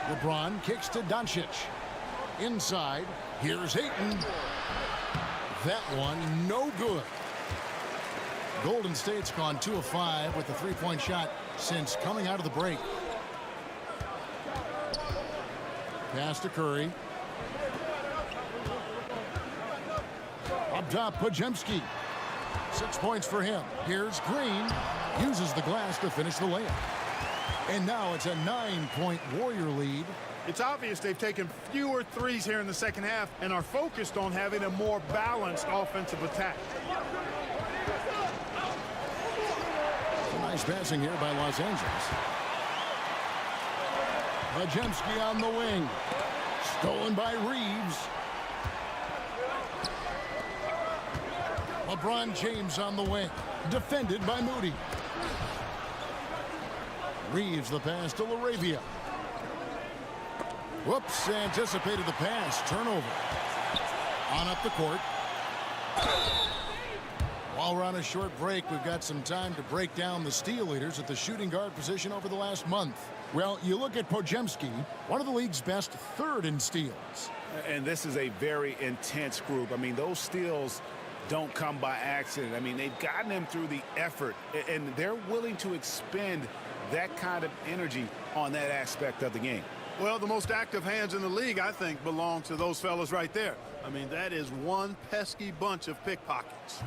LeBron kicks to Doncic. Inside, here's Ayton. That one, no good. Golden State's gone 2 of 5 with the 3-point shot since coming out of the break. Pass to Curry. Up top, Podziemski. 6 points for him. Here's Green. Uses the glass to finish the layup. And now it's a 9-point Warrior lead. It's obvious they've taken fewer threes here in the second half and are focused on having a more balanced offensive attack. Nice passing here by Los Angeles. Podziemski on the wing. Stolen by Reeves. LeBron James on the wing. Defended by Moody. Reeves the pass to LaRavia. Whoops, anticipated the pass. Turnover. On up the court. While we're on a short break, we've got some time to break down the steal leaders at the shooting guard position over the last month. Well, you look at Podziemski, one of the league's best, 3rd in steals. And this is a very intense group. I mean, those steals don't come by accident. I mean, they've gotten him through the effort, and they're willing to expend that kind of energy on that aspect of the game. Well, the most active hands in the league, I think, belong to those fellas right there. I mean, that is one pesky bunch of pickpockets.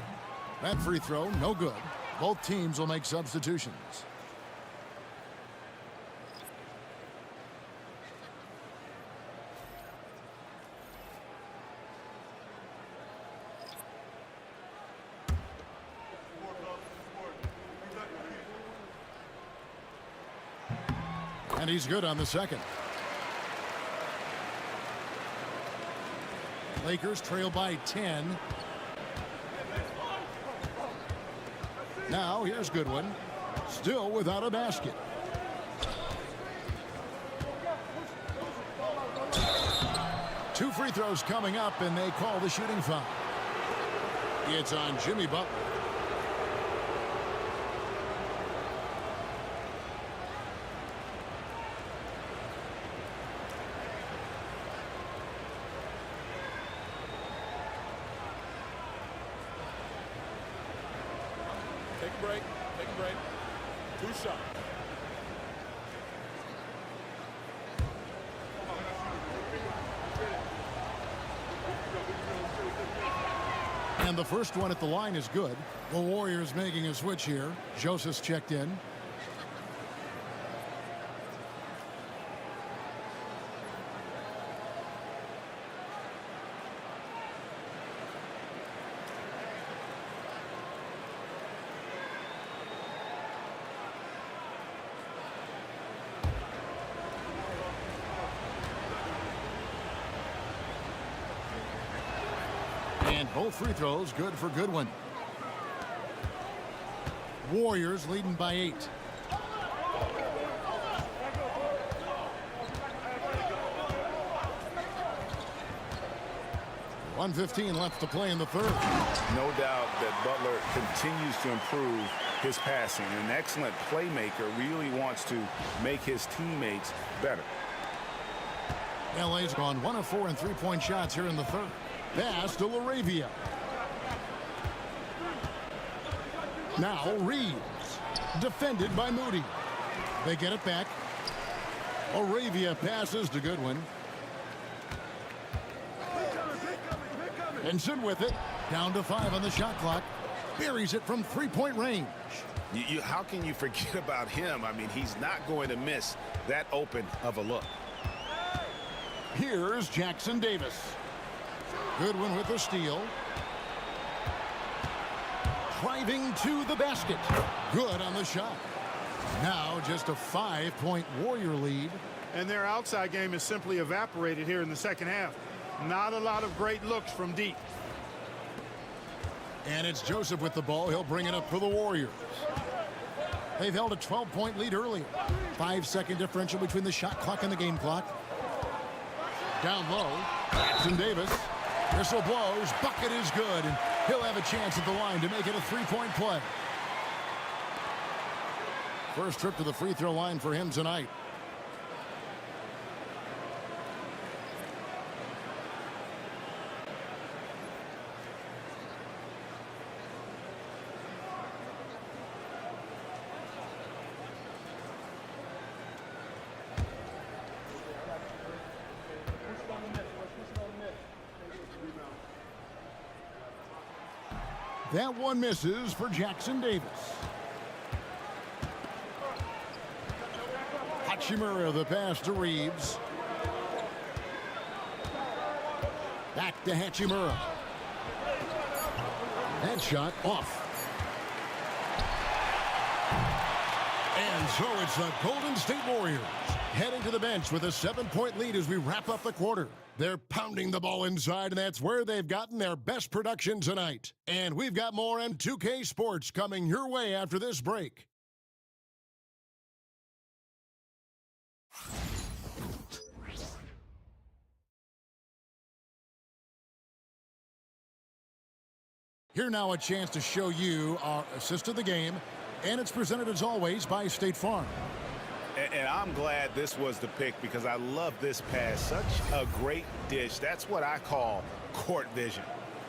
That free throw, no good. Both teams will make substitutions. And he's good on the second. Lakers trail by 10. Now here's Goodwin. Still without a basket. Two free throws coming up, and they call the shooting foul. It's on Jimmy Butler. Take a break. Take a break. 2 shots. And the first one at the line is good. The Warriors making a switch here. Joseph's checked in. And both free throws good for Goodwin. Warriors leading by 8. .115 left to play in the third. No doubt that Butler continues to improve his passing. An excellent playmaker, really wants to make his teammates better. LA's gone 1 of 4 in 3-point shots here in the third. Pass to LaRavia. Now Reeves. Defended by Moody. They get it back. LaRavia passes to Goodwin. Benson with it. Down to 5 on the shot clock. Buries it from 3-point range. How can you forget about him? I mean, he's not going to miss that open of a look. Here's Jackson Davis. Goodwin with the steal. Driving to the basket. Good on the shot. Now just a 5-point Warrior lead. and their outside game is simply evaporated here in the second half. Not a lot of great looks from deep. And it's Joseph with the ball. He'll bring it up for the Warriors. They've held a 12-point lead earlier. 5-second differential between the shot clock and the game clock. Down low, Jackson Davis. Whistle blows. Bucket is good. And he'll have a chance at the line to make it a three-point play. First trip to the free throw line for him tonight. That one misses for Jackson Davis. Hachimura, the pass to Reeves. Back to Hachimura. That shot off. And so it's the Golden State Warriors heading to the bench with a 7-point lead as we wrap up the quarter. They're pounding the ball inside, and that's where they've gotten their best production tonight. And we've got more M2K Sports coming your way after this break. Here now a chance to show you our assist of the game, and it's presented as always by State Farm. And I'm glad this was the pick because I love this pass. Such a great dish. That's what I call court vision.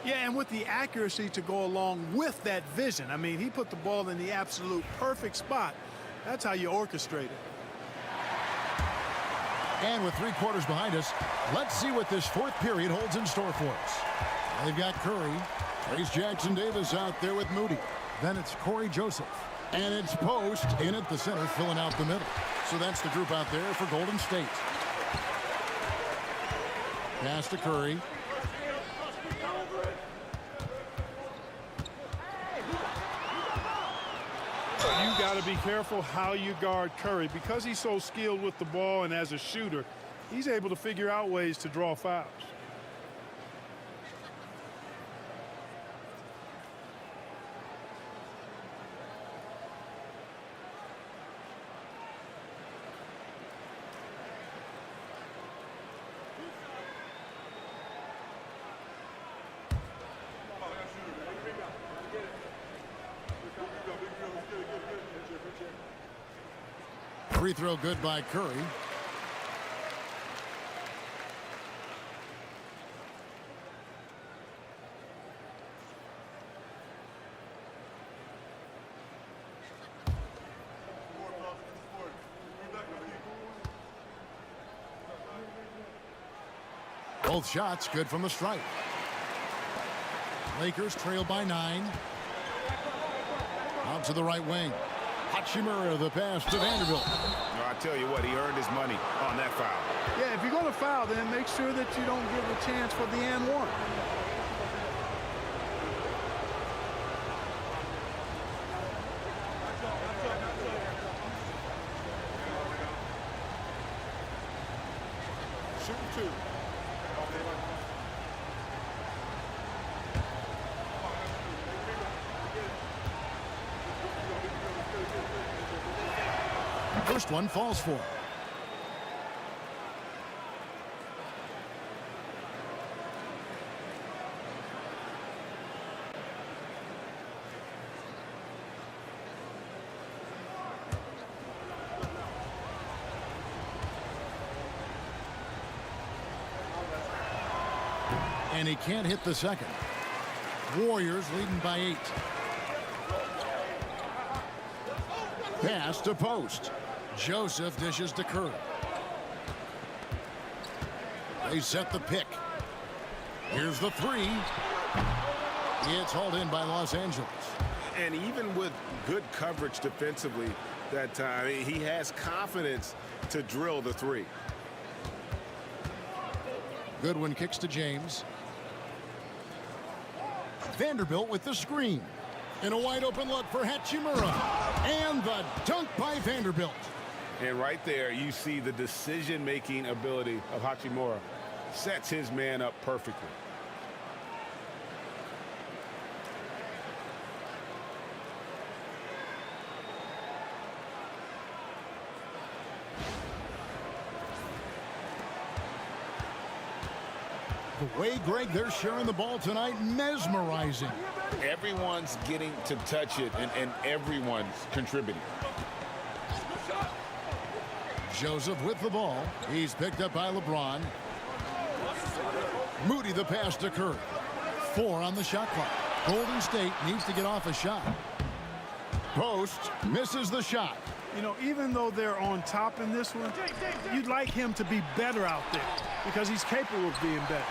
Yeah, and with the accuracy to go along with that vision. I mean, he put the ball in the absolute perfect spot. That's how you orchestrate it. And with 3 quarters behind us, let's see what this fourth period holds in store for us. They've got Curry. There's Jackson Davis out there with Moody. Then it's Corey Joseph. And it's Post in at the center, filling out the middle. So that's the group out there for Golden State. Pass to Curry. You got to be careful how you guard Curry because he's so skilled with the ball, and as a shooter, he's able to figure out ways to draw fouls. Free throw good by Curry. Both shots good from the stripe. Lakers trail by 9. Out to the right wing. Hachimura, the pass to Vanderbilt. No, I tell you what, he earned his money on that foul. Yeah, if you're going to foul, then make sure that you don't give a chance for the and one. Shoot 2. First one falls for. And he can't hit the second. Warriors leading by 8. Pass to Post. Joseph dishes to Curry. They set the pick. Here's the 3. It's hauled in by Los Angeles. And even with good coverage defensively that time, he has confidence to drill the 3. Goodwin kicks to James. Vanderbilt with the screen. And a wide open look for Hachimura. And the dunk by Vanderbilt. And right there, you see the decision-making ability of Hachimura. Sets his man up perfectly. The way, Greg, they're sharing the ball tonight, mesmerizing. Everyone's getting to touch it, and everyone's contributing. Joseph with the ball. He's picked up by LeBron. Moody the pass to Curry. 4 on the shot clock. Golden State needs to get off a shot. Post misses the shot. You know, even though they're on top in this one, you'd like him to be better out there because he's capable of being better.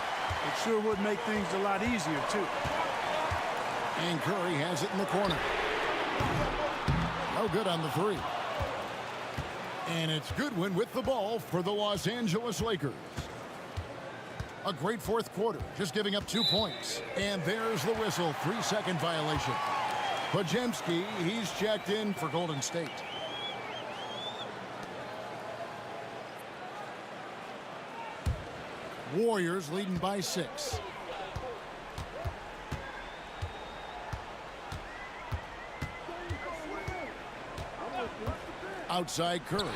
It sure would make things a lot easier, too. And Curry has it in the corner. No good on the 3. And it's Goodwin with the ball for the Los Angeles Lakers. A great fourth quarter, just giving up 2 points. And there's the whistle, 3-second violation. Podziemski, he's checked in for Golden State. Warriors leading by 6. Outside Curry.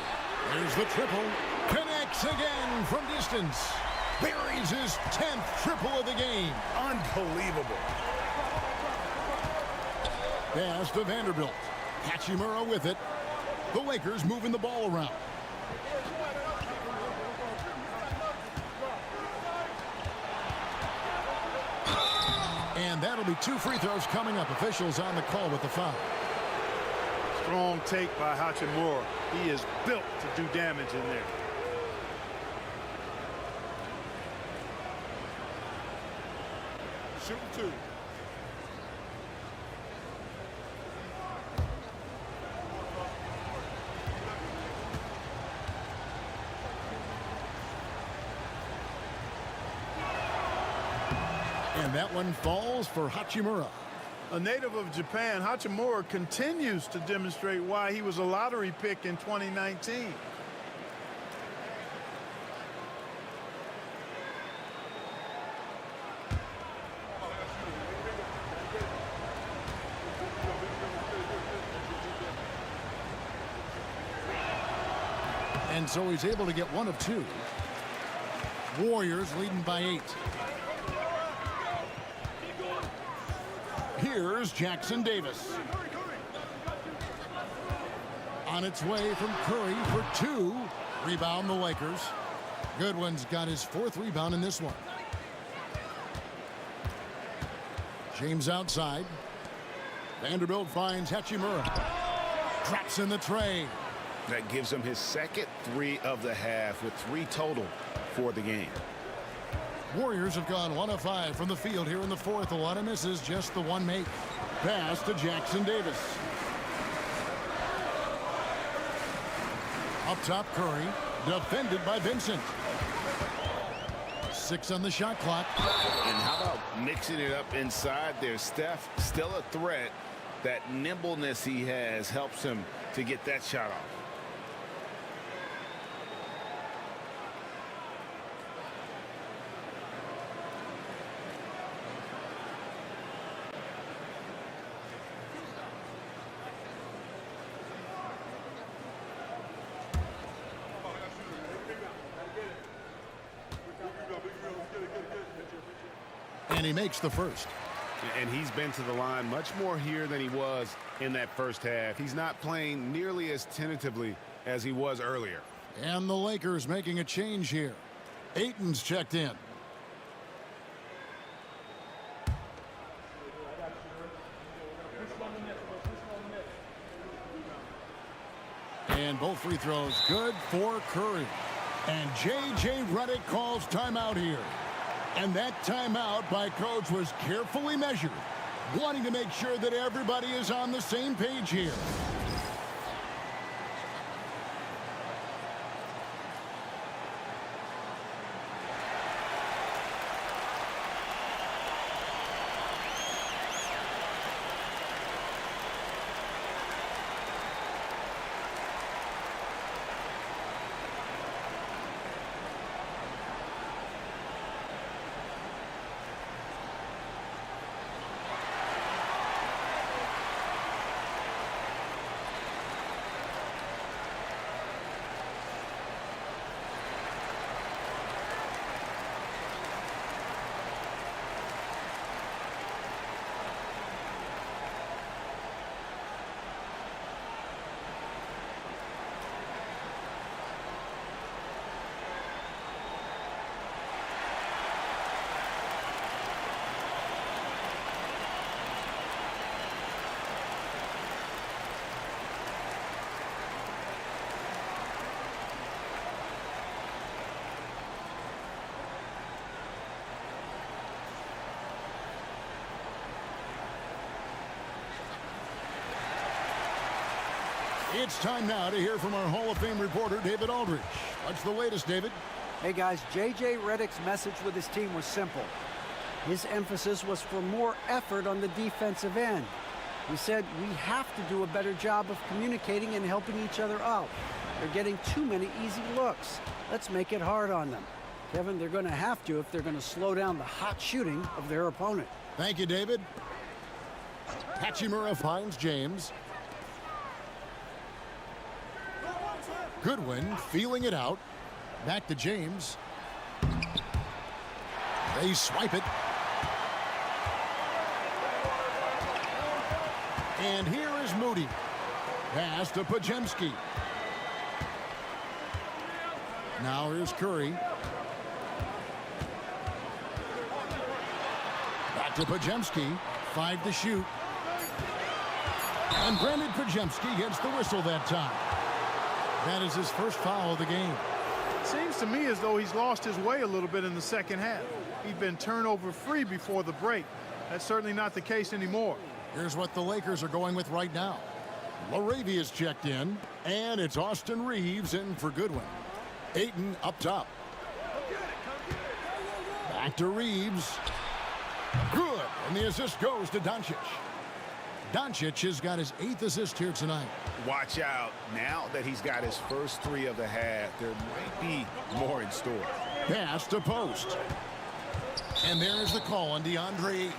There's the triple. Connects again from distance. Buries his 10th triple of the game. Unbelievable. Pass to Vanderbilt. Hachimura with it. The Lakers moving the ball around. And that'll be 2 free throws coming up. Officials on the call with the foul. Strong take by Hachimura. He is built to do damage in there. Shoot 2. And that one falls for Hachimura. A native of Japan, Hachimura continues to demonstrate why he was a lottery pick in 2019. And so he's able to get 1 of 2. Warriors leading by 8. Here's Jackson Davis. On its way from Curry for 2. Rebound the Lakers. Goodwin's got his 4th rebound in this one. James outside. Vanderbilt finds Hachimura. Drops in the tray. That gives him his second 3 of the half with 3 total for the game. Warriors have gone 1 of 5 from the field here in the 4th. A lot of misses, just the 1 make. Pass to Jackson Davis. Up top, Curry. Defended by Vincent. 6 on the shot clock. And how about mixing it up inside there? Steph, still a threat. That nimbleness he has helps him to get that shot off. And he makes the first. And he's been to the line much more here than he was in that first half. He's not playing nearly as tentatively as he was earlier. And the Lakers making a change here. Ayton's checked in. And both free throws good for Curry. And J.J. Redick calls timeout here. And that timeout by coach was carefully measured, wanting to make sure that everybody is on the same page here. It's time now to hear from our Hall of Fame reporter, David Aldridge. What's the latest, David? Hey guys, J.J. Redick's message with his team was simple. His emphasis was for more effort on the defensive end. He said we have to do a better job of communicating and helping each other out. They're getting too many easy looks. Let's make it hard on them. Kevin, they're going to have to if they're going to slow down the hot shooting of their opponent. Thank you, David. Hachimura finds James. Goodwin feeling it out. Back to James. They swipe it. And here is Moody. Pass to Pajemski. Now here's Curry. Back to Pajemski. 5 to shoot. And Brandon Pajemski gets the whistle that time. That is his first foul of the game. Seems to me as though he's lost his way a little bit in the second half. He'd been turnover free before the break. That's certainly not the case anymore. Here's what the Lakers are going with right now. Laravia's checked in, and it's Austin Reeves in for Goodwin. Ayton up top. Back to Reeves. Good, and the assist goes to Doncic. Doncic has got his 8th assist here tonight. Watch out. Now that he's got his first 3 of the half, there might be more in store. Pass to post. And there is the call on DeAndre Ayton.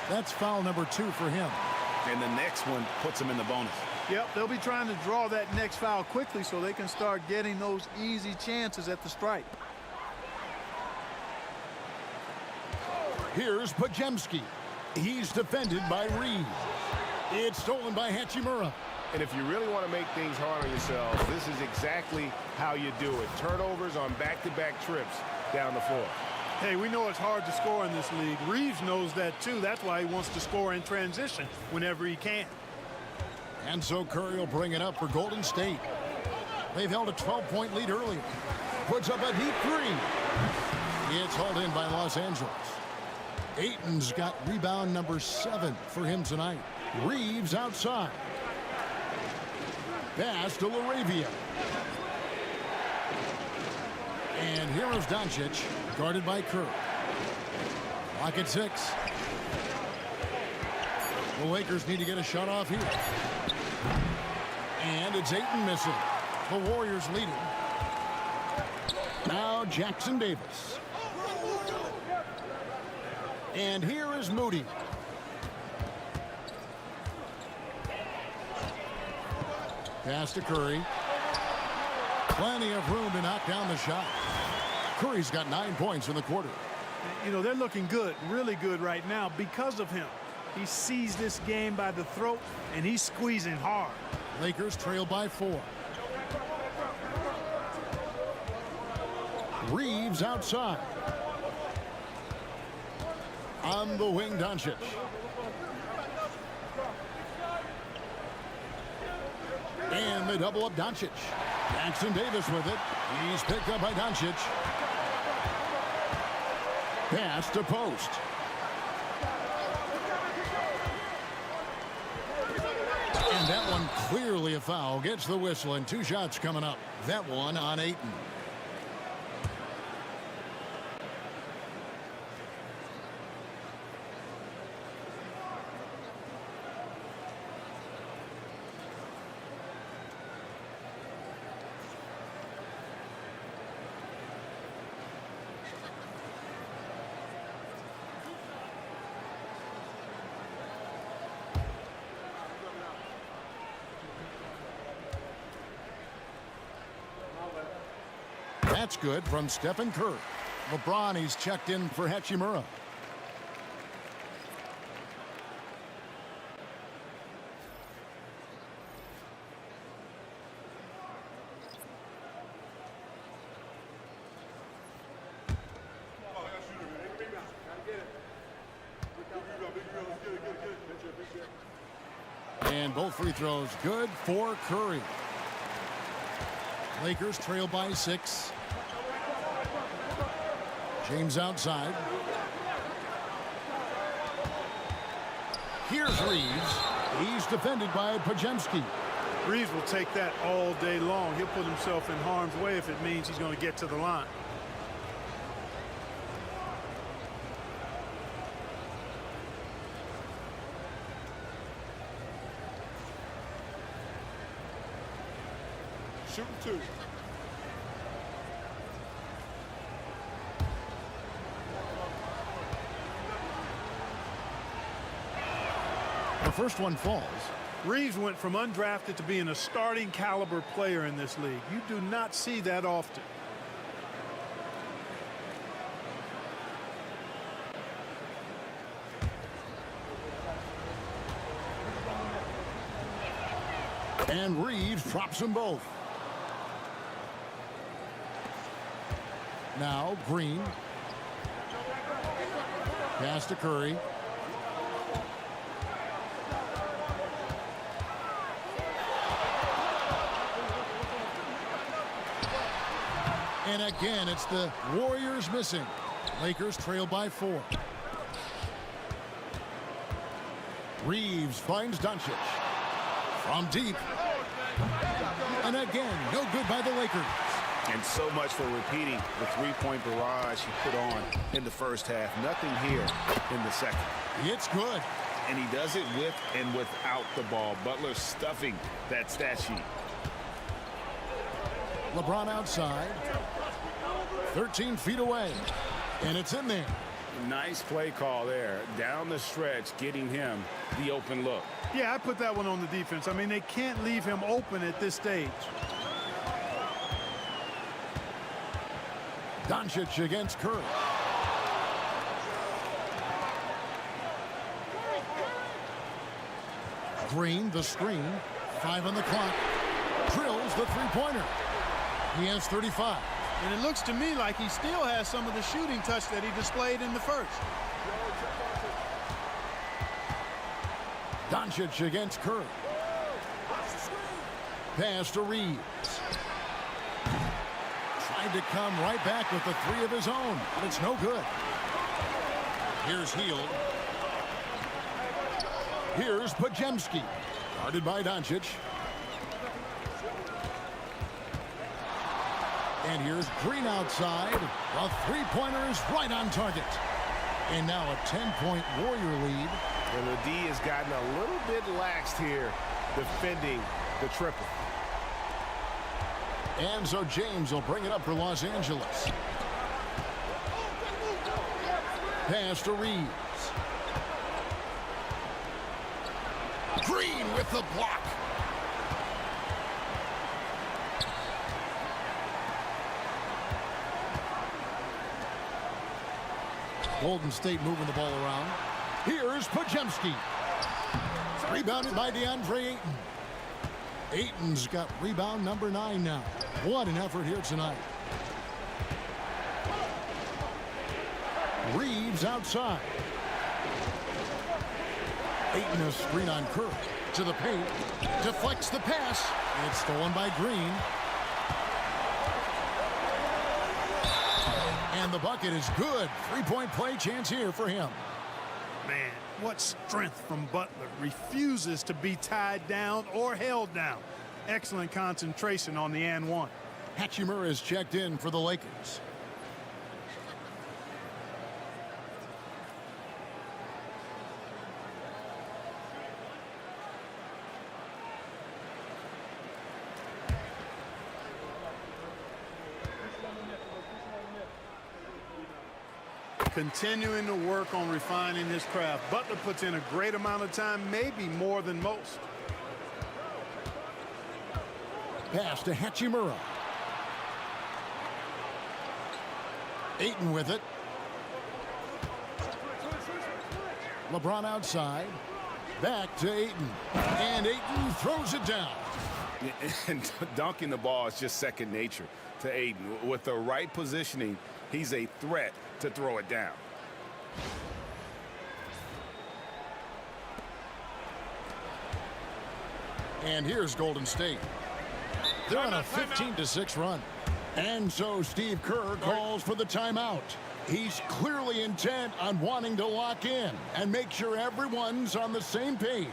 That's foul number 2 for him. And the next one puts him in the bonus. Yep, they'll be trying to draw that next foul quickly so they can start getting those easy chances at the stripe. Here's Pajemski. He's defended by Reeves. It's stolen by Hachimura. And if you really want to make things hard on yourselves, this is exactly how you do it. Turnovers on back-to-back trips down the floor. Hey, we know it's hard to score in this league. Reeves knows that too. That's why he wants to score in transition whenever he can. And so Curry will bring it up for Golden State. They've held a 12-point lead earlier. Puts up a deep 3. It's hauled in by Los Angeles. Ayton's got rebound number 7 for him tonight. Reeves outside. Pass to Laravia. And here is Doncic, guarded by Kerr. Clock at 6. The Lakers need to get a shot off here. And it's Ayton missing. The Warriors leading. Now Jackson Davis. And here is Moody. Pass to Curry. Plenty of room to knock down the shot. Curry's got 9 points in the quarter. You know, they're looking good, really good right now because of him. He sees this game by the throat, and he's squeezing hard. Lakers trail by 4. Reeves outside. On the wing, Doncic. And they double up Doncic. Jackson Davis with it. He's picked up by Doncic. Pass to post. And that one clearly a foul. Gets the whistle, and 2 shots coming up. That one on Ayton. That's good from Stephen Curry. LeBron, he's checked in for Hachimura. And both free throws good for Curry. Lakers trail by 6. James outside. Here's Reeves. He's defended by Pajemski. Reeves will take that all day long. He'll put himself in harm's way if it means he's going to get to the line. Shooting 2. The first one falls. Reeves went from undrafted to being a starting caliber player in this league. You do not see that often. And Reeves drops them both. Now Green. Pass to Curry. And again, it's the Warriors missing. Lakers trail by 4. Reeves finds Doncic. From deep. And again, no good by the Lakers. And so much for repeating the three-point barrage he put on in the first half. Nothing here in the second. It's good. And he does it with and without the ball. Butler stuffing that stat sheet. LeBron outside. 13 feet away. And it's in there. Nice play call there. Down the stretch, getting him the open look. Yeah, I put that one on the defense. I mean, they can't leave him open at this stage. Doncic against Curry. Green, the screen. 5 on the clock. Drills the three-pointer. He has 35. And it looks to me like he still has some of the shooting touch that he displayed in the first. Doncic against Curry. Pass to Reeves. Tried to come right back with the 3 of his own, but it's no good. Here's Hield. Here's Pajemski. Guarded by Doncic. And here's Green outside. A three-pointer is right on target. And now a 10-point Warrior lead. And the D has gotten a little bit laxed here defending the triple. And so James will bring it up for Los Angeles. Pass to Reeves. Green with the block. Golden State moving the ball around. Here's Pajemski. Rebounded by DeAndre Ayton. Ayton's got rebound number 9 now. What an effort here tonight. Reeves outside. Ayton a screen on Curry. To the paint. Deflects the pass. It's stolen by Green. And the bucket is good. Three-point play chance here for him. Man, what strength from Butler. Refuses to be tied down or held down. Excellent concentration on the and one. Hachimura is checked in for the Lakers. Continuing to work on refining his craft. Butler puts in a great amount of time, maybe more than most. Pass to Hachimura. Ayton with it. LeBron outside. Back to Ayton. And Ayton throws it down. And dunking the ball is just second nature to Ayton. With the right positioning, he's a threat to throw it down. And here's Golden State. They're on a 15-6 run. And so Steve Kerr calls for the timeout. He's clearly intent on wanting to lock in and make sure everyone's on the same page.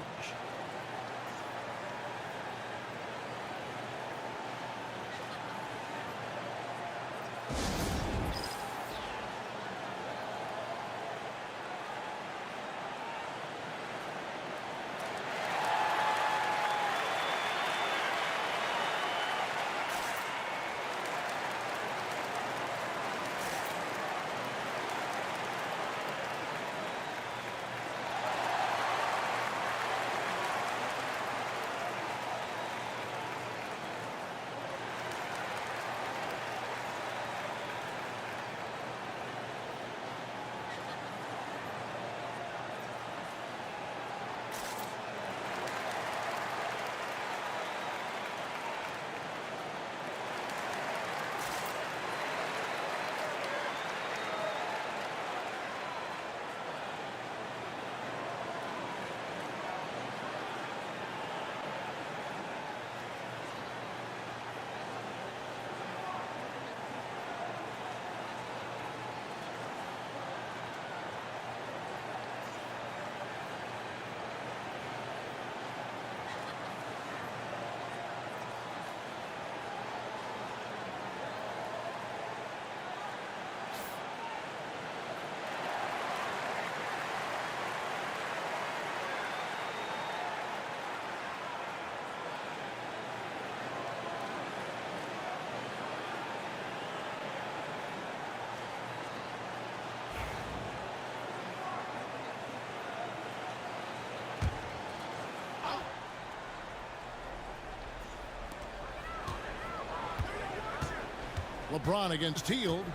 LeBron against Hield.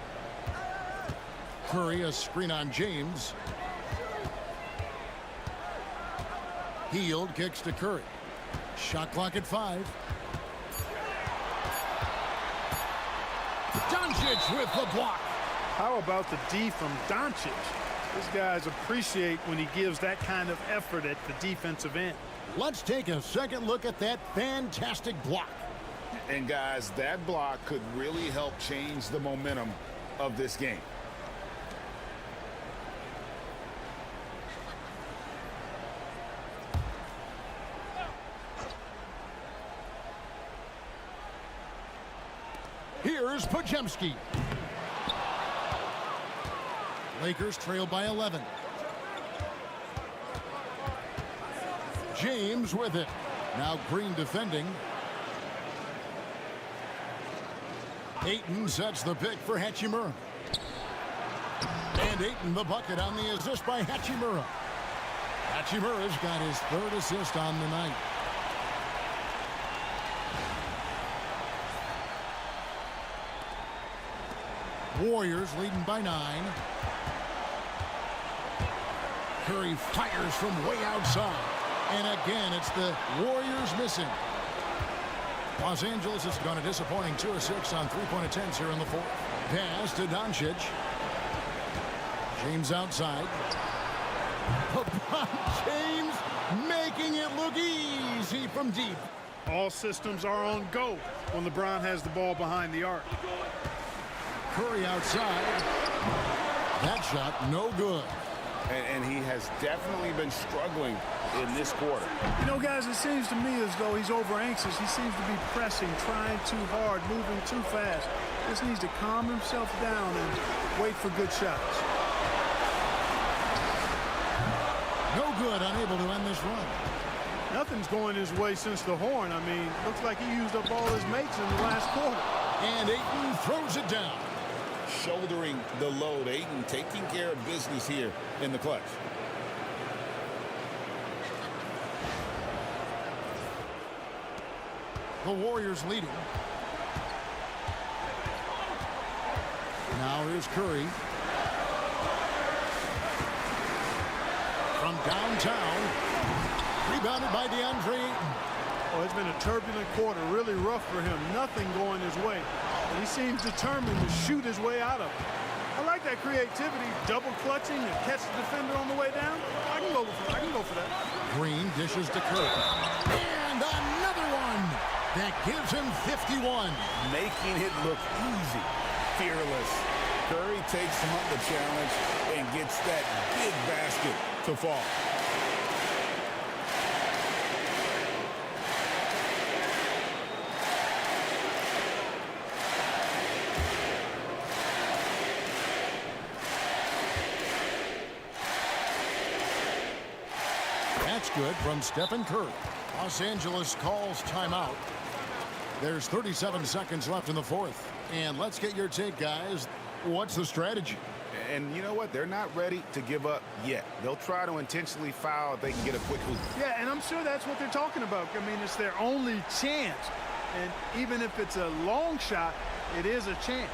Curry, a screen on James. Hield kicks to Curry. Shot clock at 5. Doncic with the block. How about the D from Doncic? These guys appreciate when he gives that kind of effort at the defensive end. Let's take a second look at that fantastic block. And guys, that block could really help change the momentum of this game. Here's Podziemski. Lakers trail by 11. James with it. Now Green defending. Ayton sets the pick for Hachimura. And Ayton the bucket on the assist by Hachimura. Hachimura's got his 3rd assist on the night. Warriors leading by 9. Curry fires from way outside. And again, it's the Warriors missing. Los Angeles has gone a disappointing 2 of 6 on 3-point attempts here in the 4th. Pass to Doncic. James outside. LeBron James making it look easy from deep. All systems are on go when LeBron has the ball behind the arc. Curry outside. That shot no good. And he has definitely been struggling in this quarter. You know, guys, it seems to me as though he's over anxious. He seems to be pressing, trying too hard, moving too fast. Just needs to calm himself down and wait for good shots. No good, unable to end this run. Nothing's going his way since the horn. I mean, looks like he used up all his mates in the last quarter. And Ayton throws it down. Shouldering the load. Ayton taking care of business here in the clutch. The Warriors leading. Now here's Curry. From downtown. Rebounded by DeAndre Ayton. Oh, it's been a turbulent quarter, really rough for him. Nothing going his way. He seems determined to shoot his way out of it. I like that creativity, double clutching and catch the defender on the way down. I can go for that. Green dishes to Curry. And another one that gives him 51. Making it look easy. Fearless. Curry takes on the challenge and gets that big basket to fall. That's good from Stephen Curry. Los Angeles calls timeout. There's 37 seconds left in the 4th. And let's get your take, guys. What's the strategy? And you know what? They're not ready to give up yet. They'll try to intentionally foul if they can get a quick hoop. Yeah, and I'm sure that's what they're talking about. I mean, it's their only chance. And even if it's a long shot, it is a chance.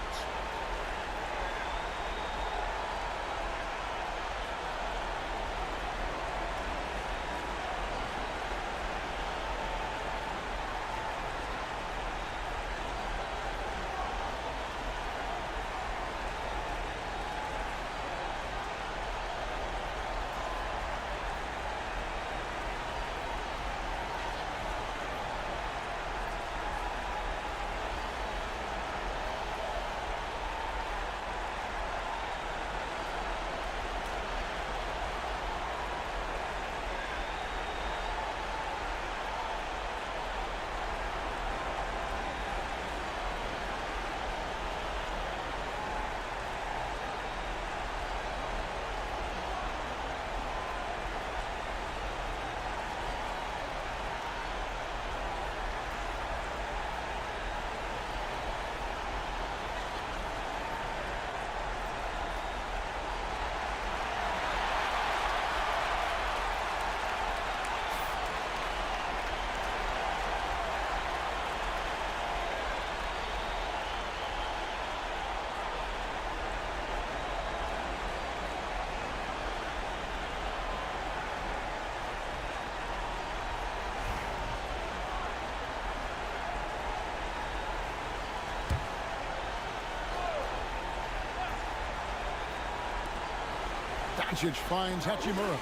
Doncic finds Hachimura.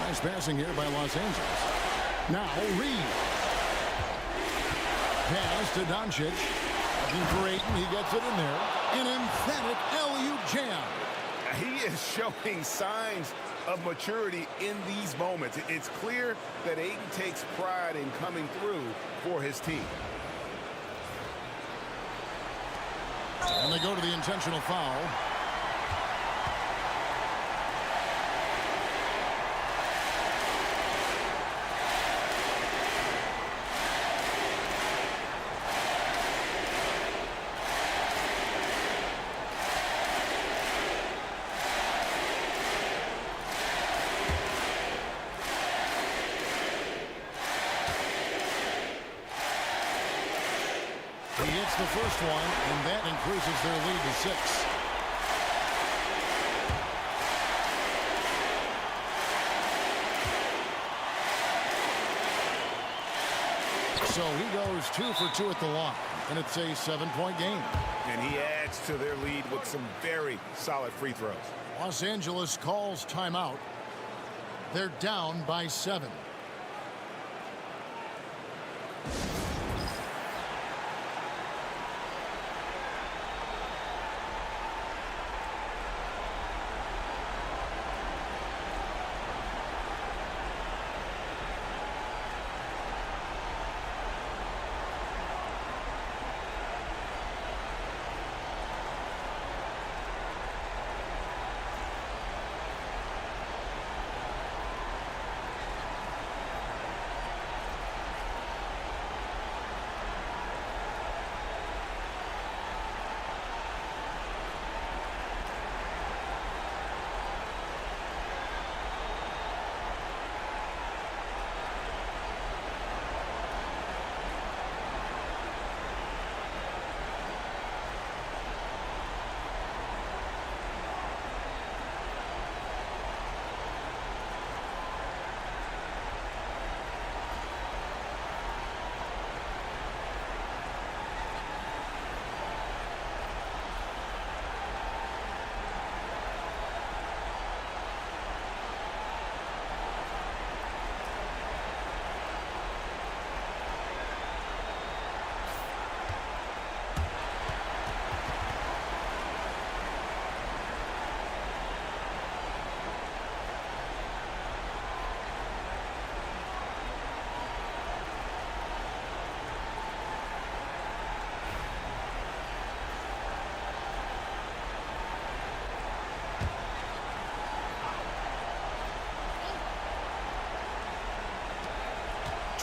Nice passing here by Los Angeles. Now Reed. Pass to Doncic. Looking for Ayton. He gets it in there. An emphatic alley-oop jam. He is showing signs of maturity in these moments. It's clear that Ayton takes pride in coming through for his team. And they go to the intentional foul. He hits the first one, and that increases their lead to 6. So he goes 2 for 2 at the line, and it's a 7-point game. And he adds to their lead with some very solid free throws. Los Angeles calls timeout. They're down by 7.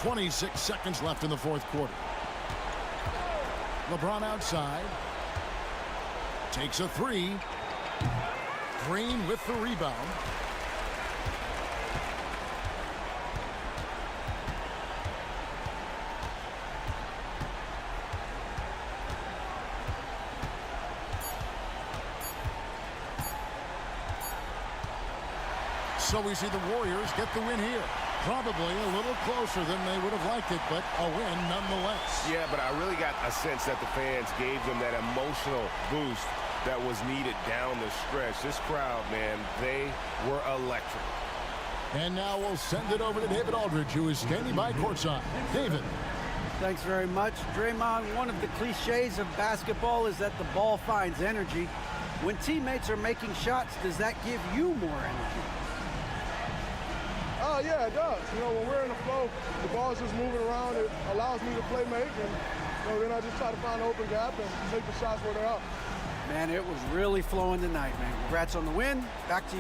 .26 seconds left in the fourth quarter. LeBron outside. Takes a 3. Green with the rebound. So we see the Warriors get the win here. Probably a little closer than they would have liked it, but a win nonetheless. Yeah, but I really got a sense that the fans gave them that emotional boost that was needed down the stretch. This crowd, man, they were electric. And now we'll send it over to David Aldridge, who is standing by courtside. David. Thanks very much. Draymond, one of the cliches of basketball is that the ball finds energy. When teammates are making shots, does that give you more energy? Yeah, it does. You know, when we're in the flow, the ball's just moving around. It allows me to play make, and then I just try to find an open gap and take the shots where they're up. Man, it was really flowing tonight, man. Congrats on the win. Back to you.